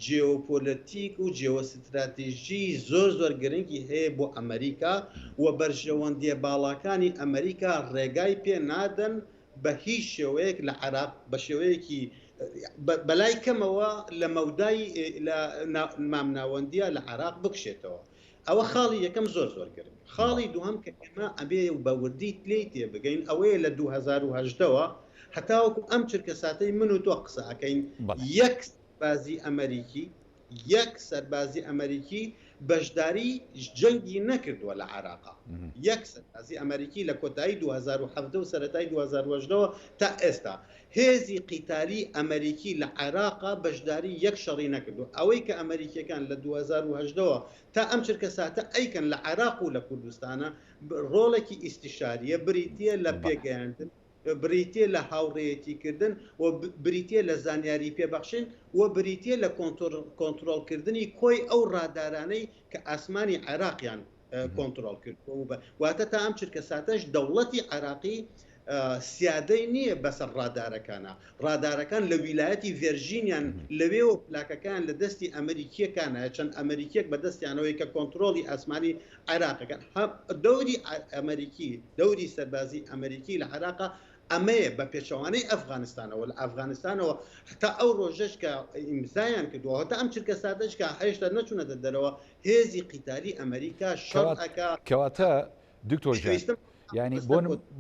جیۆپۆلەتیک و جیۆستراتیژی زۆر گرنگی هەیە بۆ ئەمریکا و بەرژەوەندیە باڵاکانی ئەمریکا ڕێگای پێ نادەن بە هیچ شێوەیەک لە عێراق بە شێوەیەکی بەلای کەمەوە لە مەودای لە مامناوەندیە لە عێراق بکشێتەوە. ئەوە خاڵی یەکەم زۆر گرنگ. خاڵی دووەم کە ئێمە ئەبێ و بەوردی لێی تێ بگەین ئەوەیە لە 2010ەوە هەتاوەکو ئەم چرکە ساتەی من و تۆ قسە ئەەکەین یەک بازی ئەمریکی یەک سەربازی ئەمریکی بەشداری جەنگی نەکردووە لە عێراقا. یەک سەربازی ئەمریکی لە کۆتایی 2007 و سەرەتای 2010ەوە تا ئێستا هێزی قیتالی ئەمریکی لە عێراقا بەشداری یەک شەڕی نەکردو. ئەوەی کە ئەمریکیەکان لە 2010ەوە تا ئەم چرکە ساتە ئەیکەن لە عێراق و لە کوردستانە ڕۆڵێکی ئیستیشاریە بریتە لە پێگەیاندن، بریتە لە هاوڕێیەتیکردن و بریتە لە زانیاری پێبەخشین و بریتە لە کۆنتترۆلکردنی کۆی ئەو ڕادارانەی کە ئاسمانی عێراقیان کۆنتترۆل کرد. واتە تا ئەم چرکە ساتەش دەوڵەتی عێراقی سیادەی نییە بەسەر ڕادارەکان لە ویلایەتی ڤێرژینیان لەوێەوە پلاکەکان لە دەستی ئەمریکیەکانە، چەند ئەمریکیەک بە دەستیانەوەی کە کۆنتترۆلی ئاسمانی عێراقەکان. دەوری ئەمریکی دەوری سەربازی ئەمریکی لە عێراقا ئەمەیە بە پێچەوانەی ئەفغانستانەوە لە ئەفغانستانەوە هەتا ئەو ڕۆژەش کە ئیمزایان کردووە هەتا ئەم چرکە سادەش کە هێشتا نەچوونەتە دەرەوە هێزی قیتالی ئەمریکا شەڕەکە. کەواتە دکتۆر ینی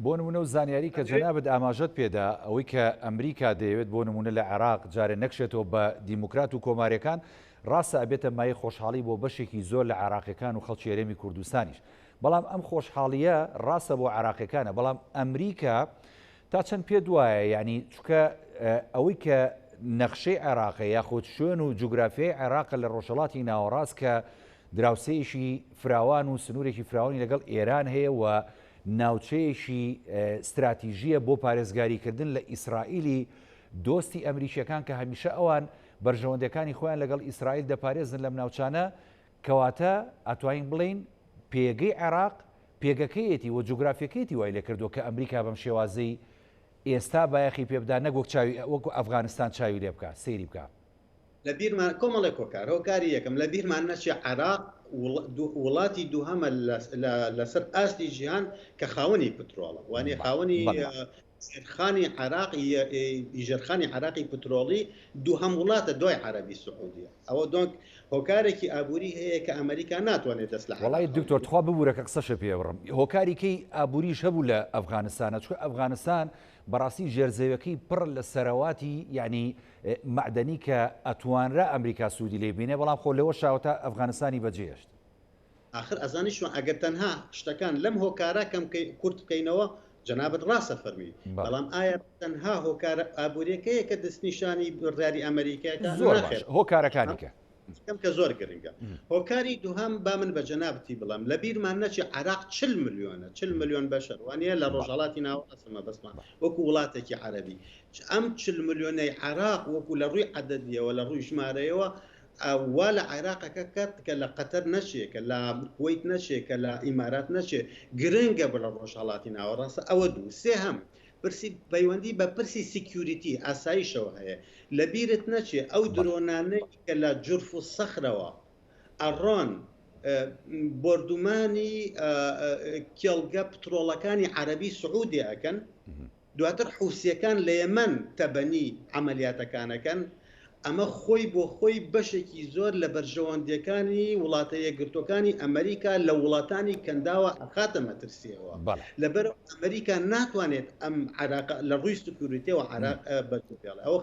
بۆ نمونە و زانیاری کە جەنابەت ئاماژەت پێدا ئەوەی کە ئەمریکا دەیەوێت بۆ نمونە لە عێراق جارێ نەکشێتەوە بە دیموکرات و کۆماریەکان، ڕاستە ئەبێتە مای خۆشحاڵی بۆ بەشێکی زۆر لە عێراقیەکان و خەڵکی هەرێمی کوردستانیش. بەڵام ئەم خۆشحاڵیە ڕاستە بۆ عێراقیەکانە، بەڵام ئەمریکا تا چەند پێ دوایە ینی چکە ئەوەی کە نەخشەی عێراقی یاخود شوێن و جوگرافیای عێراقە لە ڕۆژهەڵاتی ناوەڕاست کە دراوسەیەشی فراوان و سنوورێکی فراوانی لەگەڵ ئێران هەیە و ناوچەیەشی استراتیژیە بۆ پارێزگاریکردن لە ئیسرائیلی دۆستی ئەمریکیەکان کە هەمیشە ئەوان بەرژەوەندەکانی خۆیان لەگەڵ ئیسرائیل دەپارێزن لەم ناوچانە. کەواتە ئەتوانین بڵین پێگەی عێراق پێگەکەیەتی و جوگرافیەکەیەتی وای لێ کردو کە ئەمریکا بەم شێوازەی ئێستا بایەخی پێبدا نەگوەک وەکو ئەفغانستان چاوی لێ بکە سەیری بکە. لە بیرمان کۆمەڵێک کۆکار هۆکاری یەکەم لە بیرمان نەچێ عێراق وڵاتی دووهەمە لەسەر ئاستی جیهان کە خاوەنی پترۆڵە وانێ خاوەنی خانی عراقی ئیژەرخانی عراقی پترۆڵی دووهەم وڵاتە دوای عەرەبی سعودیە. ئەوە دۆنک هۆکارێکی ئابووری هەیە کە ئەمریکا ناتوانێت دەست لە وڵای دکتۆر تخوا ببوورە کە قسەشە پێ بڕم. هۆکاریکەی ئابووریش هەبوو لە ئەفغانستانە، چکە ئەفغانستان بەڕاستی ژێرزەوەکەی پڕ لە سەرەواتی ینی معدەنی کە ئەتوانرا ئەمریکا سوودی لێ بینێ، بەڵام خۆ لەوە شاوەتا ئەفغانستانی بەجێهێشت. آخر ئەزانیشوان ئەگەر تەنها شتەکان لەم هۆکارە کەم کورت بکەینەوە جەنابەت ڕاستە فەرمی، بەڵام ئایا تەنها هۆکارە ئابوووریەکەیە کە دەستنیشانی بڕیاری ئەمریکایەکە زۆر هۆکارەکانیکە کەم کە زۆر گرنگە. هۆکاری دووهەم با من بە جەنابەتی بڵام لە بیرمان نەچێ عێراق 40 ملیۆنە 40 ملیۆن بەشەر وانە لە ڕۆژهەڵاتی ناوەڕاستمە بەسمان وەکو وڵاتێکی عەرەبی. ئەم 40 ملیۆنەی عێراق وەکو لە ڕووی عەدەدیەوە لە ڕووی ژمارەیەوە وا لە عێراقەکە کات کە لە قەتەر نەچێ کە لە کوێیت نەچێ کە لە ئیمارات نەچێ گرنگە بە لە ڕۆژهەڵاتی ناوەڕاستە. ئەوە دوو سێ هەم پرسی پەیوەندی بە پرسی سیکیوریتی ئاسایشەوە هەیە لە بیرت نەچێ ئەو درۆنانەی کە لە جورف و سەخرەوە ئەڕۆن بردومانی کێڵگە پترۆڵەکانی عەرەبی سعودی ئەکەن، دواتر حوسیەکان لە یەمەن تەبەنی عەمەلیاتەکانەکەن. ئەمە خۆی بۆ خۆی بەشێکی زۆر لە بەرژەوەندەکانی وڵاتە یەکگرتوەکانی ئەمریکا لە وڵاتانی کەنداوە ئەخاتە مەترسیەوە. لەبەر ئەمریکا ناتوانێت ئەم عێراق لە ڕووی سکیوریتیەوە عێراق بەجێبێڵێ. ئەوە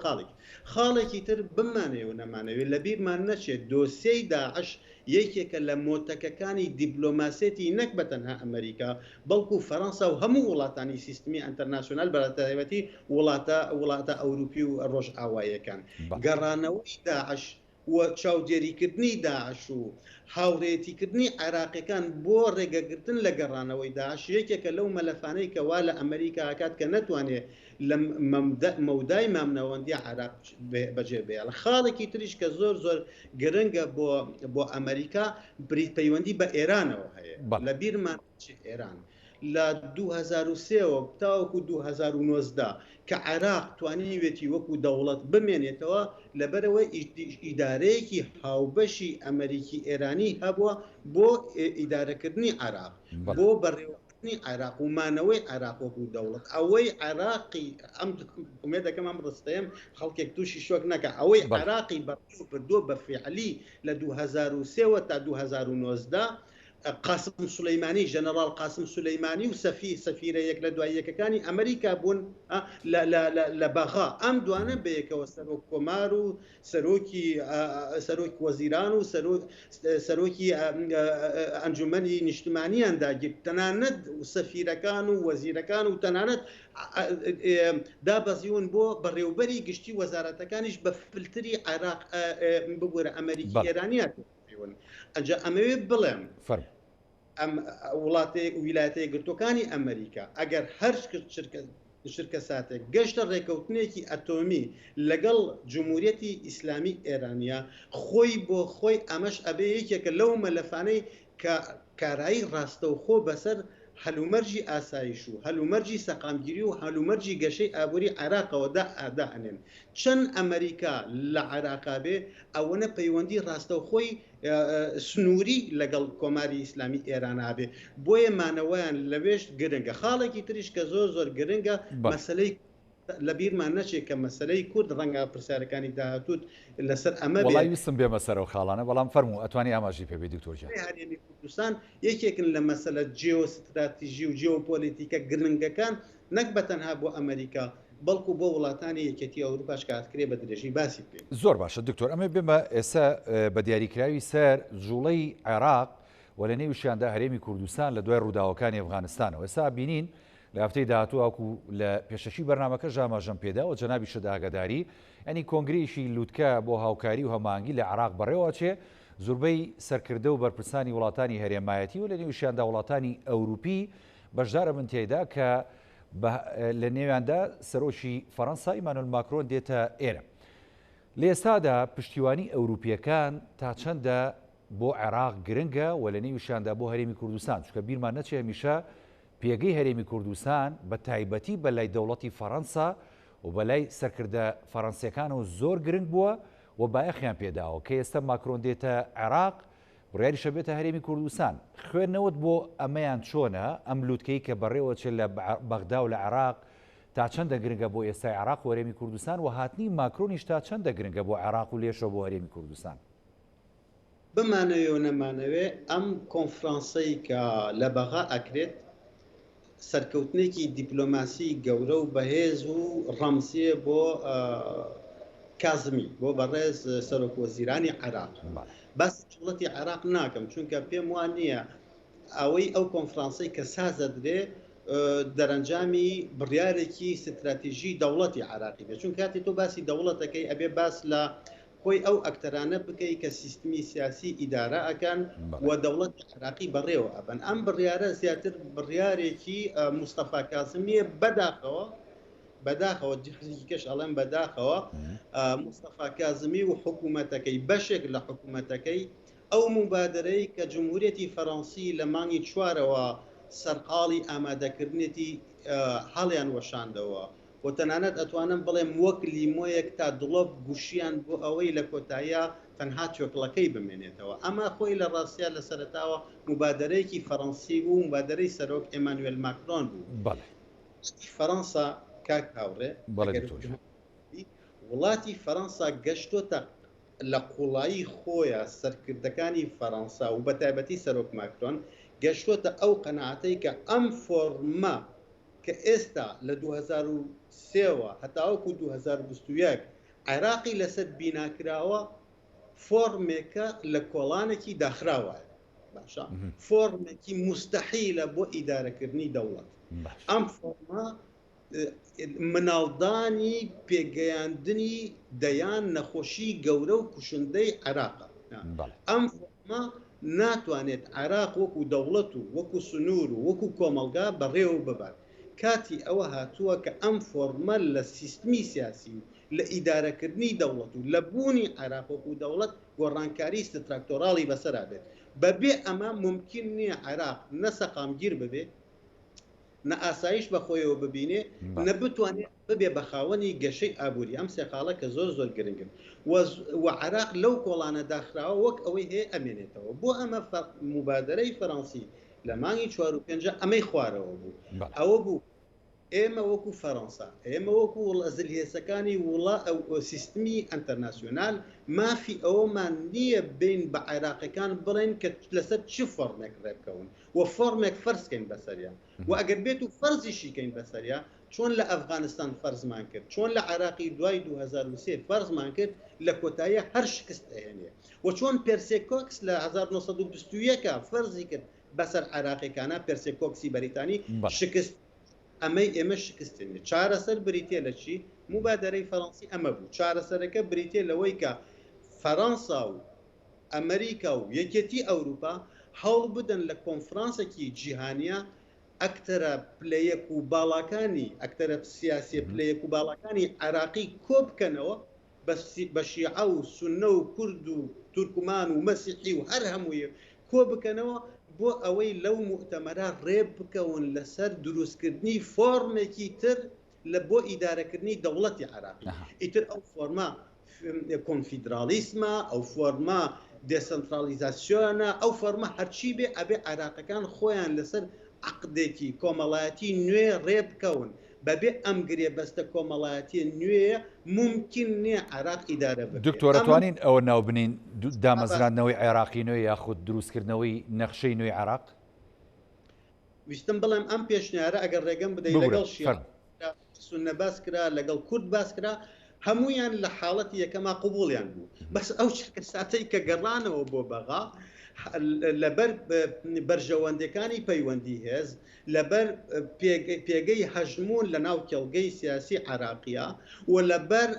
خاڵێکی تر بمانێ و نەمانەوێت لە بیرمان نەچێت دۆسیەی داعش یەکێکە لە مۆتەکەکانی دیبلۆماسێتی نەک بە تەنها ئەمریکا بەڵکو فەڕەنسا و هەموو وڵاتانی سیستمی ئەنتەرناسیۆنال بەتایبەتی وڵاتە ئەوروپی و ڕۆژ ئاواییەکان. گەڕانەوەی داعش و چاودێریکردنی داعش و هاوڕێتیکردنی عێراقیەکان بۆ ڕێگەگرتن لە گەڕانەوەی داعش یەکێکە لەو مەلەفانەی کە وا لە ئەمریکا ئاکات کە نەتوانێت لە مەودای مامنەوەندی عێراق بەجێبێڵە. خاڵێکی تریش کە زۆر گرنگە بۆ ئەمریکا پەیوەندی بە ئێرانەوە هەیە. لە بیرمان ئێران لە 2003ەوە تاوەکو 2019 کە عێراق توانیوێتی وەکو دەوڵەت بمێنێتەوە لەبەرەوەی ئیدارەیەکی هاوبەشی ئەمریکی ئێرانی هەبووە بۆ ئیدارەکردنی عێراق بۆ عێراق ومانەوەی عێراق وەکو دەوڵەت ئەوەی عێراقی ئەم ئومێد دەکەم ئەم ڕستەیەم خەڵکێک تووشی شۆک نەکە ئەوەی عێراقی بەردووە بە فعلی لە 2003 تا 2019 قاسم سولەیمانی ژەنەڕاڵ قاسم سولەیمانی و سەفیرە یەک لە دوای یەکەکانی ئەمریکا بوون لە بەغا ئەم دوانە بەیەکەوە سەرۆک کۆمار و سەرۆکی وەزیران و سەرۆکی ئەنجومەنی نیشتمانیان داگیر تەنانەت سەفیرەکان و وەزیرەکان و تەنانەت دابەزیون بۆ بەڕێوبەری گشتی وەزارەتەکانیش بە فلتری عێراق ببوورە ئەمریکی ئێرانیات ئەنجا ئەمەوێ بڵێم ئەم ویلایەتە یەکگرتووەکانی ئەمریکا ئەگەر هەر شرکە ساتێک گەشتە ڕێکەوتنێکی ئەتۆمی لەگەڵ جمهوریەتی ئیسلامی ئێرانیا خۆی بۆ خۆی ئەمەش ئەبێ یەکێکە لەو مەلەفانەی کە کارایی ڕاستەوخۆ بەسەر هەلومەرجی ئاسایش و هەلومەرجی سەقامگیری و هەلومەرجی گەشەی ئابووری عێراقەوەدا ئاداهێن چەند ئەمریکا لە عێراقا بێ ئەوەنە پەیوەندی ڕاستەوخۆی سنووری لەگەڵ کۆماری ئیسلامی ئێرانە بێ بۆیە مانەوەیان لەوێش گرنگە خاڵێکی تریش کە زۆر گرنگە مەسەلەی لە بیرمان نەچێت کە مەسەلەی کورد ڕەنگە پرسیارەکانی داهاتوت لەسەر ئەمە وڵای ویستم بێمە سەرەوە خاڵانە بەڵام فەرموو ئەتوانی ئاماژی پێبێ دکتۆرجان هەرێمی کوردستان یەکێکن لە مەسەلە جیۆستراتیژی و جیۆپۆلیتیکە گرنگەکان نەک بەتەنها بۆ ئەمریکا بەڵکو بۆ وڵاتانی یەکێتی ئەوروپاش کاتکرێ بە درێژی باسی پێ زۆر باشە دکتۆر ئەمە بێمە ئێستا بە دیاریکراوی سەر جوڵەی عێراق و لە نێویشیاندا هەرێمی کوردستان لە دوای ڕووداوەکانی ئەفغانستانەوە ئێستا بینین لە هەفتەی داهاتووەکو لە پێشەشی بەرنامەکە ژاماژەم پێدا و جەنابی شەداگەداری ئەنی کۆنگرێکی لووتکە بۆ هاوکاری و هەمانگی لە عێراق بەڕێوە چێ زۆربەی سەرکردە و بەرپرسانی وڵاتانی هەرێمایەتی و لە نێویشیاندا وڵاتانی ئەوروپی بەشدارە من تێدا کە لە نێویاندا سەرۆکی فەڕەنسا ئیمانوئێل ماکرۆن دێتە ئێرە لە ئێستادا پشتیوانی ئەوروپیەکان تا چەندە بۆ عێراق گرنگە و لە نێویشیاندا بۆ هەرێمی کوردستان چونکە بیرمان نەچێ هەمیشە پێگەی هەرێمی کوردستان بە تایبەتی بەلای دەوڵەتی فەڕەنسا و بەلای سەرکردە فەڕەنسیەکانەوە زۆر گرنگ بووە و بایەخیان پێداوە کە ئێستا ماکرۆن دێتە عێراق بڕیاریشە بێتە هەرێمی کوردستان خوێندنەوەت بۆ ئەمەیان چۆنە ئەم لووتکەی کە بەڕێوە چێت لە بەغدا و لە عێراق تا چەندە گرنگە بۆ ئێستای عێراق و هەرێمی کوردستان و هاتنی ماکرۆنیش تا چەندە گرنگە بۆ عێراق و لێشەوە بۆ هەرێمی کوردستان بمانەوێ و نەمانەوێ ئەم کۆنفرانسەی کە لە بەغا ئەکرێت سەرکەوتنێکی دیپلۆماسی گەورە و بەهێز و ڕەمزیە بۆ کازمی بۆ بەڕێز سەرۆکوەزیرانی عێراق بەس وڵەتی عێراق ناکەم چونکە پێم وان نییە ئەوەی ئەو کۆنفرانسەی کە سازە درێ دەرەنجامی بڕیارێکی استراتیژی دەوڵەتی عێراقی بێت چون کاتی تۆ باسی دەوڵەتەکەی ئەبێ باس لە خۆی ئەو ئەکتەرانە بکەی کە سیستمی سیاسی ئیدارە ئەکەن و دەوڵەت عێراقی بەڕێوە ئەبن ئەم بڕیارە زیاتر بڕیارێکی موستەفا کازمیە بەداخەوە کەش ئەڵێن بەداخەوە موستەفا کازمی و حکوومەتەکەی بەشێک لە حکوومەتەکەی ئەو مبادرەی کە جمهوریەتی فەڕەنسی لە مانگی چوارەوە سەرقاڵی ئامادەکردنێتی هەڵیان وەشاندەوە و تەنانەت ئەتوانم بڵێم وەک لیمۆیەک تا دڵۆب گوشیان بۆ ئەوەی لە کۆتاییە تەنها چۆکڵەکەی بمێنێتەوە ئەمە خۆی لە ڕاستیا لە سەرەتاوە مبادرەیەکی فەڕەنسی بوو مبادرەی سەرۆک ئێمانوێل ماکرۆن بوو فەڕەنسا کاک هاوڕێ وڵاتی فەڕەنسا گەشتۆتە لە قوڵایی خۆیە سەرکردەکانی فەڕەنسا و بە تایبەتی سەرۆک ماکرۆن گەشتۆتە ئەو قەناعەتەی کە ئەم فۆرمە کە ئێستا لە 2023 هەتاوەکو 2021 عێراقی لەسەر بیناکراوە فۆرمێکە لە کۆڵانێکی داخراوە باشە فۆرمێکی مستەحیلە بۆ ئیدارەکردنی دەوڵەت ئەم فۆرمە مناڵدانی پێگەیاندنی دەیان نەخۆشی گەورە و کوشندەی عێراقە ئەم فۆرمە ناتوانێت عێراق وەکو دەوڵەت و وەکو سنوور و وەکو کۆمەلگا بەڕێوە ببات کاتی ئەوە هاتووە کە ئەم فۆرمە لە سیستمی سیاسی و لە ئیدارەکردنی دەوڵەت و لە بوونی عێراق وەکو دەوڵەت گۆڕانکاری ستراکتۆراڵی بەسەرا بێت بەبێ ئەمە ممکن نییە عێراق نە سەقامگیر ببێت نە ئاسایش بەخۆیەوە ببینێ نە بتوانێت ببێ بە خاوەنی گەشەی ئابووری ئەم سێخاڵە کە زۆر گرنگن و عێراق لەو کۆڵانە داخراوە وەک ئەوەی هەیە ئەمێنێتەوە بۆ ئەمە مبادرەی فەڕەنسی لە مانگی 4 ئەمەی خوارەوە بوو ئەوە بوو ئێمە وەکو فەڕەنسا ئێمە وەکو ئەزلهێسەکانی وڵا سیستمی ئەنتەرناسیۆنال مافی ئەوەمان نییە بین بە عێراقیەکان بڵێن کە لەسەر چ فۆرمێک ڕێبکەون و فۆرمێک فەرزکەین بەسەریان و ئەگەر بێت و فەرزیشیکەین بەسەریا چۆن لە ئەفغانستان فەرزمان کرد چۆن لە عێراقی دوای 2023 فەرزمان کرد لە کۆتاییە هەر شکست ئەهێنێ و چۆن پێرسێکۆکس لە 1920 فەرزی کرد بەسەر عێراقیەکانە پێرسێکۆکسی بەریتانی شکست ئەمەی ئێمە شکستێنێ چارەسەر بریتێ لە چی مبادرەی فەڕەنسی ئەمە بوو چارەسەرەکە بریتێ لەوەی کە فەڕەنسا و ئەمریکا و یەکێتی ئەوروپا هەوڵ بدەن لە کۆنفرانسێکی جیهانیە ئەکتەرە پلەیەک و باڵاکانی ئەکتەرە سیاسی پلەیەک و باڵاکانی عێراقی کۆ بکەنەوە بە شیعە و سونە و کورد و تورکمان و مەسیحی و هەر هەمووی کۆ بکەنەوە بۆ ئەوەی لەو مؤتەمەرە ڕێب بکەون لەسەر دروستکردنی فۆرمێکی تر لە بۆ ئیدارەکردنی دەوڵەتی عێراقی ئیتر ئەو فۆرما کۆنفیدرالیسمە ئەو فۆرما دێسەنترالیزاسیۆنە ئەو فۆرمە هەرچی بێ ئەبێ عێراقەکان خۆیان لەسەر عقدێکی کۆمەڵایەتی نوێ ڕێ بکەون بەبێ ئەم گرێبەستە کۆمەڵایەتی نوێ ممکن نییە عێراق ئیدارە بکات. دکتۆر ئەتوانین ئەوە ناو بنین دامەزراندنەوەی عێراقی نوێ یاخود دروستکردنەوەی نەخشەی نوێی عێراق؟ ویستم بڵێم ئەم پێشنیارە ئەگەر ڕێگەم بدەیت لەگەڵ شیعە سونە باس کرا لەگەڵ کورد باس کرا هەمویان لە حاڵەتی یەکەما قبوڵیان بوو بەس ئەو چرکە ساتەی کە گەڕانەوە بۆ بەغا لەبەر بەرژەوەندەکانی پەیوەندی هێز لەبەر پێگەی هەژمون لە ناو کێڵگەی سیاسی عێراقیە و لەبەر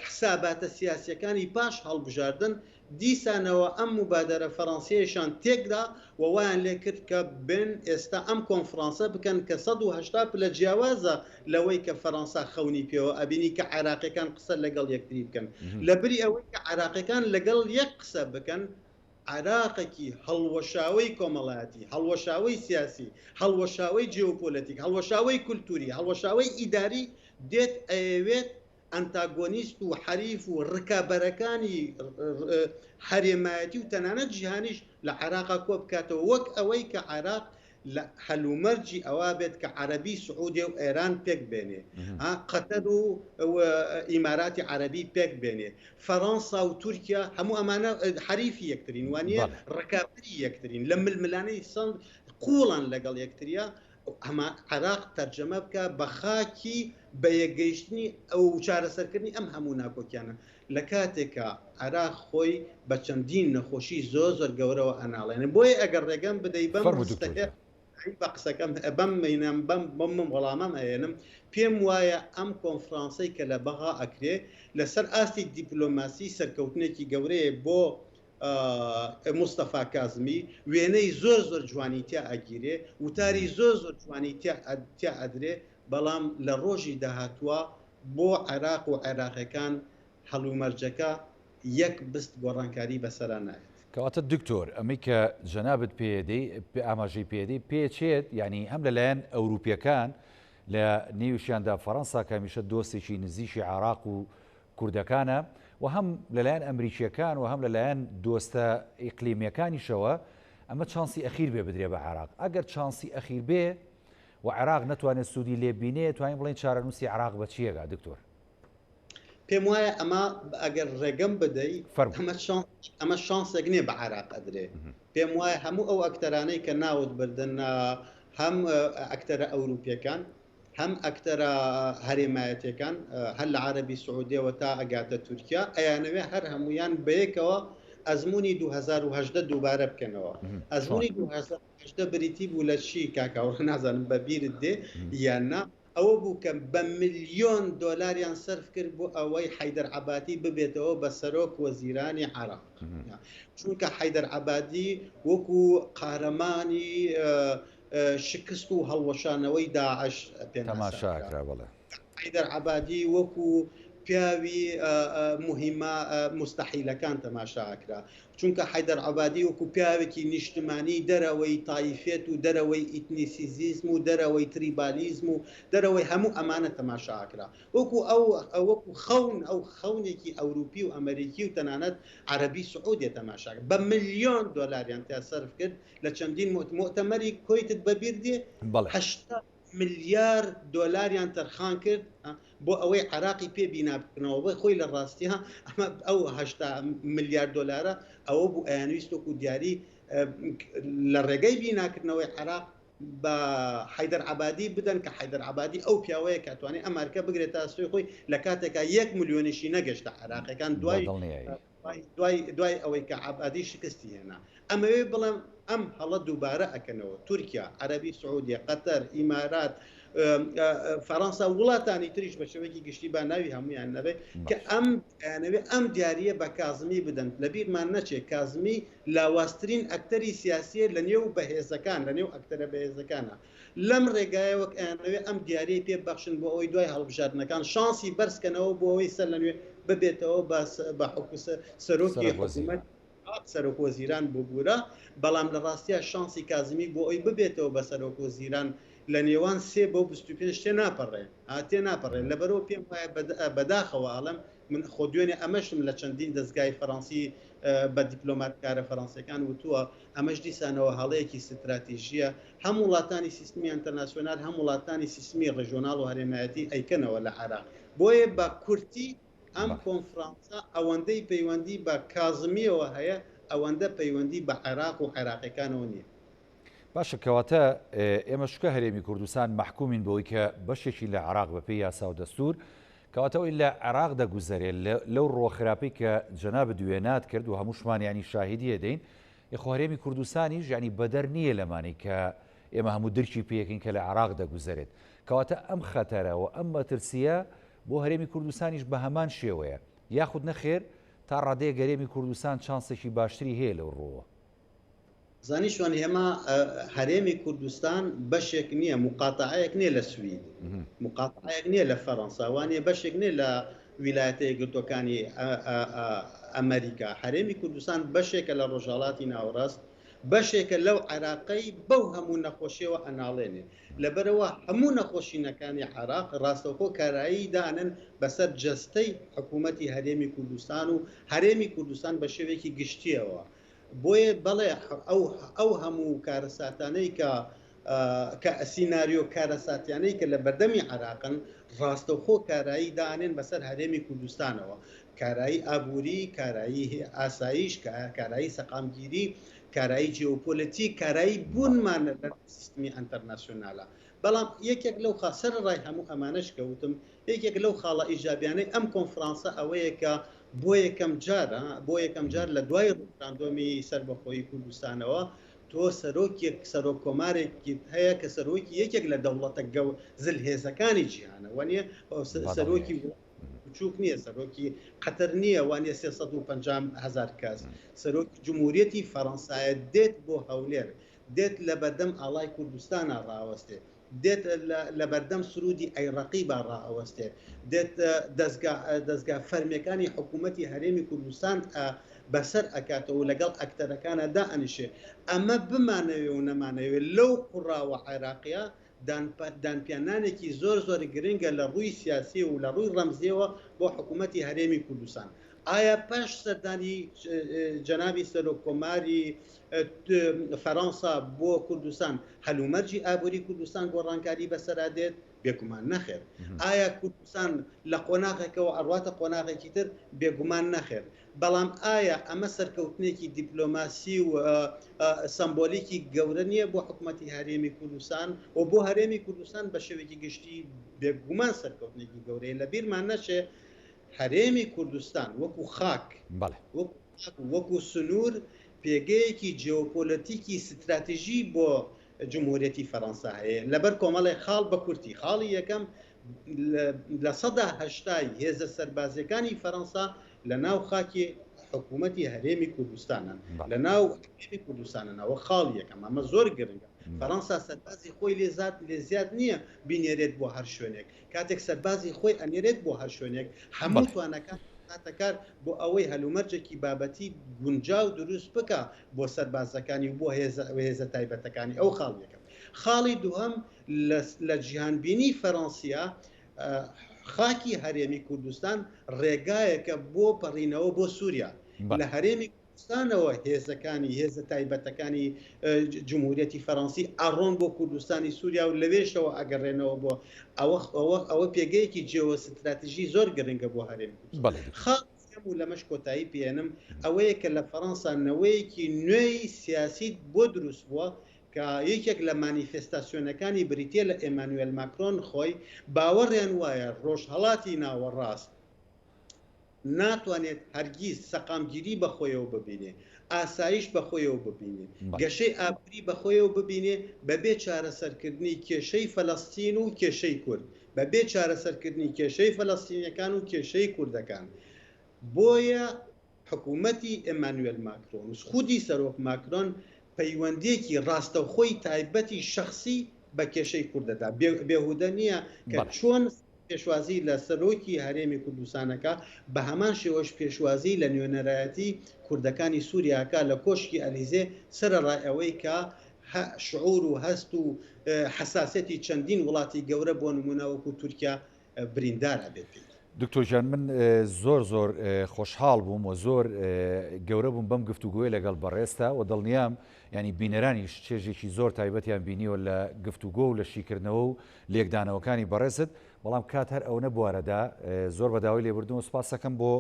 حساباتە سیاسیەکانی پاش هەڵبژاردن دیسانەوە ئەم مبادرە فەڕەنسیەشان تێکدا و وایان لێ کرد کە بن ئێستا ئەم کۆنفرانسە بکەن کە 180 لە جیاوازە لەوەی کە فەڕەنسا خەونی پێوە ئەبینی کە عێراقیەکان قسە لەگەڵ یەکتری بکەن لەبری ئەوەی کە عێراقیەکان لەگەڵ یەک قسە بکەن عێراقێکی هەڵوەشاوی کۆمەڵایەتی هەڵوەشاوی سیاسی هەڵوەشاوی جیۆپۆلیتیک هەڵوەشاوی کولتوری هەڵوەشاوی ئیداری دێت ئەوێت ئەنتاگۆنیست و حەریف و ڕکابەرەکانی هەرێمایەتی و تەنانەت جیهانیش لە عێراقا کۆ بکاتەوە وەک ئەوەی کە عێراق لە هەلومەرجی ئەوا بێت کە عەرەبی سعودێ و ئێران پێک بێنێ قەتەر و ئیماراتی عەرەبی پێک بێنێ فەڕەنسا و تورکیا هەموو ئەمانە حەریفی یەکترین وانە ڕکابەری یەکترین لە ململانەی سند قوڵان لەگەڵ یەکتریا ئەمە عێراق تەرجەمە بکە بە خاکی بە یەکگەیشتنی ئەو چارەسەرکردنی ئەم هەموو ناکۆکیانە لە کاتێکە عێراق خۆی بە چەندین نەخۆشی زۆر گەورەوە ئەناڵێنێ بۆیە ئەگەر ڕێگەم بدەی بە قسەکەم بەم وەڵامەم ئەێنم پێم وایە ئەم کۆنفرانسەی کە لە بەغا ئەکرێ لەسەر ئاستی دیپلۆماسی سەرکەوتنێکی گەورەیە بۆ مستەفا کازمی وێنەی زۆر جوانی تیا ئەگیرێ وتاری زۆر جوانی تیا ئەدرێ بەڵام لە ڕۆژی داهاتووە بۆ عێراق و عێراقیەکان هەڵومەرجەکە یەک بست گۆڕانکاری بەسەرا نایێت. کەواتە دکتۆر ئەمەی کە جەنابەت پێدەی ئاماژەی پێدەی پێچێت ینی هەم لەلایەن ئەوروپیەکان لە نێویشیاندا فەڕەنسا کە هەمیشە دۆستێکی نزیشی عێراق و کوردەکانە و هەم لەلایەن ئەمریکیەکان و هەم لەلایەن دۆستە ئیقلیمیەکانیشەوە ئەمە چانسی ئەخیر بێ بدرێ بە عێراق ئەگەر چانسی ئەخیر بێ و عێراق نەتوانێت سوودی لێ بینێت توانین بڵێن چارەنووسی عێراق بە چیەکە دکتۆر؟ پێم وایە ئەمە ئەگەر ڕێگەم بدەی ئەمە شانسێک نییە بە عێراق ئەدرێ پێم وایە هەموو ئەو ئەکتەرانەی کە ناوت بردن هەم ئەکتەرە ئەوروپیەکان هەم ئەکتەرە هەرێمایەتەکان هەر لە عەرەبی سعودیەوە تا ئەگاتە تورکیا ئەیانەوێ هەر هەمویان بەیەکەوە ئەزمموی 2010 دووبارە بکەنەوە ئەزمموی 2010 بریتی بوو لە چی کاکاوە نازانم بەبیرت دێ یاننا ئەوە بوو کە بە ملیۆن دۆلاریان سەرف کرد بۆ ئەوەی حەیدەر عەبادی ببێتەوە بە سەرۆک وەزیرانی عێراق چونکە حەیدەر عەبادی وەکو قارەمانی شکست و هەڵوەشانەوەی داعش تەماشاکرا بڵێ حەیدەر عەبادی وەکو پیاوی مهمە مستحیلەکان تەماشاکرا چونکە حیدەر عەبادی وەکو پیاوێکی نیشتمانی دەرەوەی تایفێت و دەرەوەی ئیتنیسیزم و دەرەوەی تریبالیزم و دەرەوەی هەموو ئەمانە تەماشاکرا وەکو وەکو ئەو خەونێکی ئەوروپی و ئەمریکی و تەنانەت عەربی سعودێ تەماشاکرد بە ملیۆن دۆلاریان تا سەرف کرد لە چەندین مؤتەمەری کۆیتت بەبیر دێ 80 ملیارد دۆلاریان تەرخان کرد بۆ ئەوەی عراقی پێ بینابکردنەوە بۆ خۆی لە ڕاستیها ئەمە ئەو 80 ملیارد دۆلارە ئەوە بوو ئەیانویست و دیاری لە ڕێگەی بیناکردنەوەی عراق بە حیدەر عەبادی بدەن کە حیدەر عەبادی ئەو پیاوەیە کاتوانێت ئەمریکا بگرێت تا سوی خۆی لە کاتێکا 1 ملیۆنیشی نەگەشتە عراقیەکان دوای ئەوەی کە عەبادی شکستی هێنا ئەمەوێ بڵێم ئەم هەڵە دووبارە ئەکەنەوە تورکیا عەربی سعودیە قەتەر ئیمارات فەڕەنسا وڵاتانی تریش بە شێوەیەکی گشتی با ناوی هەمویان نەبێت کە ئەم دیاریە بە کازمی بدەن لە بیرمان نەچێت کازمی لاواسترین ئەکتەری سیاسیە لە نێو بەهێزەکان لە نێو ئەکتەرە بەهێزەکانە لەم ڕێگایە وەک ئەیانەوێت ئەم دیارەی پێ بەخشن بۆ ئەوەی دوای هەڵبژاردنەکان شانسی بەرزکەنەوە بۆ ئەوەی سەر لە نوێ ببێتەوە بە سەرۆکی حکوومەت سەرۆک وەزیران بۆ بوورە بەڵام لە ڕاستیە شانسی کازمی بۆ ئەوی ببێتەوە بە سەرۆک وەزیران لە نێوان 3 بۆ 25 تێ ناپەڕێن تێ ناپەڕێن لەبەرەوە پێم وایە بەداخەوە ئەڵم من خۆ دوێنێ ئەمەشم لە چەندین دەستگای فەڕەنسی بە دیپلۆماتکارە فەڕەنسیەکان وتووە ئەمەش دیسانەوە هەڵەیەکی استراتیژیە هەموو وڵاتانی سیستمی ئینتەرناسیۆنال هەموو وڵاتانی سیستمی ڕێژۆناڵ و هەرێمایەتی ئەیکەنەوە لە عێراق بۆیە بە کورتی ئەم کۆنفرانسە ئەوەندەی پەیوەندی بە کازمیەوە هەیە ئەوەندە پەیوەندی بە عێراق و عێراقیەکانەوە نییە باشە کەواتە ئێمە شکە هەرێمی کوردستان محکومین بۆی کە بەشێکی لە عێراق بە پێی یاسا و دەستور کەواتەوەی لە عێراق دەگوزارێت لەو ڕۆخراپی کە جەناب دوێنات کرد و هەمووشمان ینی شاهدیە دەین یخۆ هەرێمی کوردستانیش ینی بەدەر نییە لەمانی کە ئێمە هەموو درکی پێیەکەین کە لە عێراق دەگوزارێت کەواتە ئەم خەتەرەوە ئەم مەترسیە بۆ هەرێمی کوردستانیش بە هەمان شێوەیە یاخود نەخێر تا ڕادەیە گەرێمی کوردستان چانسێکی باشتری هەیە لەو ڕۆوە زانیشوان ئێمە هەرێمی کوردستان بەشێک نییە مقاتعەیەک نییە لە سوید مقاتعەیەک نییە لە فەڕەنساوانیە بەشێک نییە لە ویلایەتە یەکگرتوەکانی ئەمریکا هەرێمی کوردستان بەشێکە لە ڕۆژهەڵاتی ناوەڕاست بەشێکە لەو عێراقەی بەو هەموو نەخۆشیەوە ئەناڵێنێ لەبەرەوە هەموو نەخۆشینەکانی عێراق ڕاستەوخۆ کارایی دانن بەسەر جەستەی حکوومەتی هەرێمی کوردستان و هەرێمی کوردستان بە شێوەیەکی گشتیەوە بۆیە بەڵێ ئەو هەموو کارەساتانەی کە سیناریۆ کارەساتیانەی کە لە بەردەمی عێراقن ڕاستەوخۆ کارایی دانێن بەسەر هەرێمی کوردستانەوە کارایی ئابووری کارایی ئاسایش کارایی سەقامگیری کارایی جیۆپۆلیتیک کارایی بوونمان لە سیستمی ئینتەرناسیۆنالە بەڵام یەکێک لەو سەر ڕای هەموو ئەمانەش کەوتم یەکێک لەو خاڵە ئیجابیانەی ئەم کۆنفرانسە ئەوەیە کە بۆ یەکەم جار لە دوای ڕۆژاندۆمی سەربەخۆیی کوردستانەوە تۆ سەرۆک کۆمارێکی هەیە کە سەرۆکی یەکێک لە دەوڵەتە زلهێزەکانی جیهانە وانە سەرۆکی بچووک نییە سەرۆکی قەتەر نییە وانە 350,000 کەس سەرۆکی جمهوریەتی فەڕەنسایە دێت بۆ هەولێر دێت لە بەردەم ئاڵای کوردستانە ڕاوەستێ دێت لە بەردەم سرودی ئەیڕەقی با ڕائەوەستێ دێت دەستگا فەرمیەکانی حکوومەتی هەرێمی کوردستان بەسەر ئەکاتەوە لەگەڵ ئەکتەرەکانە دائەنیشێ ئەمە بمانەوێ و نەمانەوێت لەو قوڕاوە عێراقیە دانپیانانێکی زۆر گرنگە لە ڕووی سیاسی و لە ڕووی ڕەمزیەوە بۆ حکوومەتی هەرێمی کوردستان ئایا پاش سەردانی جەنابی سەرۆک کۆماری فەڕەنسا بۆ کوردستان هەلومەرجی ئابووری کوردستان گۆڕانکاری بەسەرا دێت بێگومان نەخێر ئایا کوردستان لە قۆناغێکەوە ئەڕواتە قۆناغێکی تر بێگومان نەخێر بەڵام ئایا ئەمە سەرکەوتنێکی دیپلۆماسی و سمبۆلیکی گەورە نییە بۆ حکوومەتی هەرێمی کوردستان و بۆ هەرێمی کوردستان بە شێوێکی گشتی بێگومان سەرکەوتنێکی گەورەیە لە بیرمان نەچێ هەرێمی کوردستان وەکو خاک وەکو سنوور پێگەیەکی جیۆپۆلیتیکی استراتیژی بۆ جمهوریەتی فەڕەنسا هەیە لەبەر کۆمەڵی خاڵ بە کورتی خاڵی یەکەم لە 1970 هێزە سەربازیەکانی فەڕەنسا لە ناو خاکی حکوومەتی هەرێمی کوردستانن بەڵێ. لە ناو هەرێمی کوردستانەوە خاڵ یەکەم ئەمە زۆر گرنگە فەڕەنسا سەربازی خۆی لێ زیاد نییە بینێرێت بۆ هەر شوێنێک کاتێک سەربازی خۆی ئەنێرێت بۆ هەر شوێنێک هەموو توانەکان هاتەکار بۆ ئەوەی هەلومەرجێکی بابەتی گونجاو دروست بکە بۆ سەربازەکانی و بۆ هێزە تایبەتەکانی ئەو خاڵ یەکەم خاڵی دووەم لە جیهانبینی فەڕەنسیا خاکی هەرێمی کوردستان ڕێگایەکە بۆ پەڕینەوە بۆ سووریا لە هەرێمی کوردستانەوە هێزەکانی هێزە تایبەتەکانی جمهوریەتی فەڕەنسی ئەڕۆن بۆ کوردستانی سووریا و لەوێشەوە ئەگەڕێنەوە بۆ ئەوە پێگەیەکی جیۆستراتیژی زۆر گرنگە بۆ هەرێمی و لەمەش کۆتایی پێێنم ئەوەیە کە لە فەڕەنسا نەوەیەکی نوێی سیاسی بۆ دروست بووە کە یەکێک لە مانیفێستاسیۆنەکانی بریتە لە ئێمانوێل ماکرۆن خۆی باوەڕیان وایە ڕۆژهەڵاتی ناوەڕاست ناتوانێت هەرگیز سەقامگیری بەخۆیەوە ببینێ ئاسایش بەخۆیەوە ببینێ گەشەی ئابری بەخۆیەوە ببینێ بەبێ چارەسەرکردنی کێشەی فەلەستین و کێشەی کورد بەبێ چارەسەرکردنی کێشەی فەلەستینیەکان و کێشەی کوردەکان بۆیە حکوومەتی ئێمانوێل ماکرۆن خودی سەرۆک ماکرۆن پەیوەندێکی ڕاستەوخۆی تایبەتی شخصی بە کێشەی کوردەدا بێهودە نییە کە چۆن پێشوازی لە سەرۆکی هەرێمی کوردستانەکە بە هەمان شێوەش پێشوازی لە نوێنەرایەتی کوردەکانی سووریاکە لە کۆشکی ئەلیزێ سەرڕای ئەوەی کە شعور و هەست و حساسەتی چەندین وڵاتی گەورە بۆ نمونەوەکو تورکیا بریندارە بێت. دکتۆر ژیان من زۆر خۆشحاڵ بووم و زۆر گەورە بووم بەم گفتوگۆی لەگەڵ بەڕێستا و دڵنیام ینی بینەرانیش چێژێکی زۆر تایبەتیان بینیوە لە گفتوگۆ و لە شیکردنەوە و لێکدانەوەکانی بەڕێزت بەڵام کات هەر ئەو نەبوارەدا زۆر بەداوای لێبوردن و سپاس دەکەم بۆ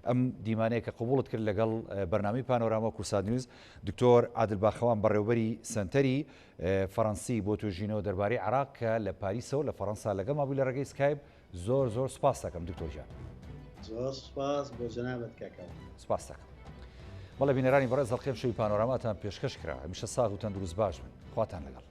ئەم دیمانەیە کە قبوڵت کرد لەگەڵ بەرنامەی پانۆراما کورسات نیوز دکتۆر عادل باخەوان بەڕێوەبەری سنتەری فەڕەنسی بۆ توێژینەوە دەربارەی عێراق کە لە پاریسەوە لە فەڕەنسا لەگەڵ مابووی لە ڕێگەی سکایپ زۆر سپاس دەکەم دکتۆر ژیان زۆر سپاس بۆ جەنابەت کاکە سپاس دەکەم بەڵێ بینەرانی بەڕێز هەڵقەی شەوی پانۆراماتان پێشکەش کرا هەمیشە ساغ و تەندروست باش بن خواتان لەگەڵ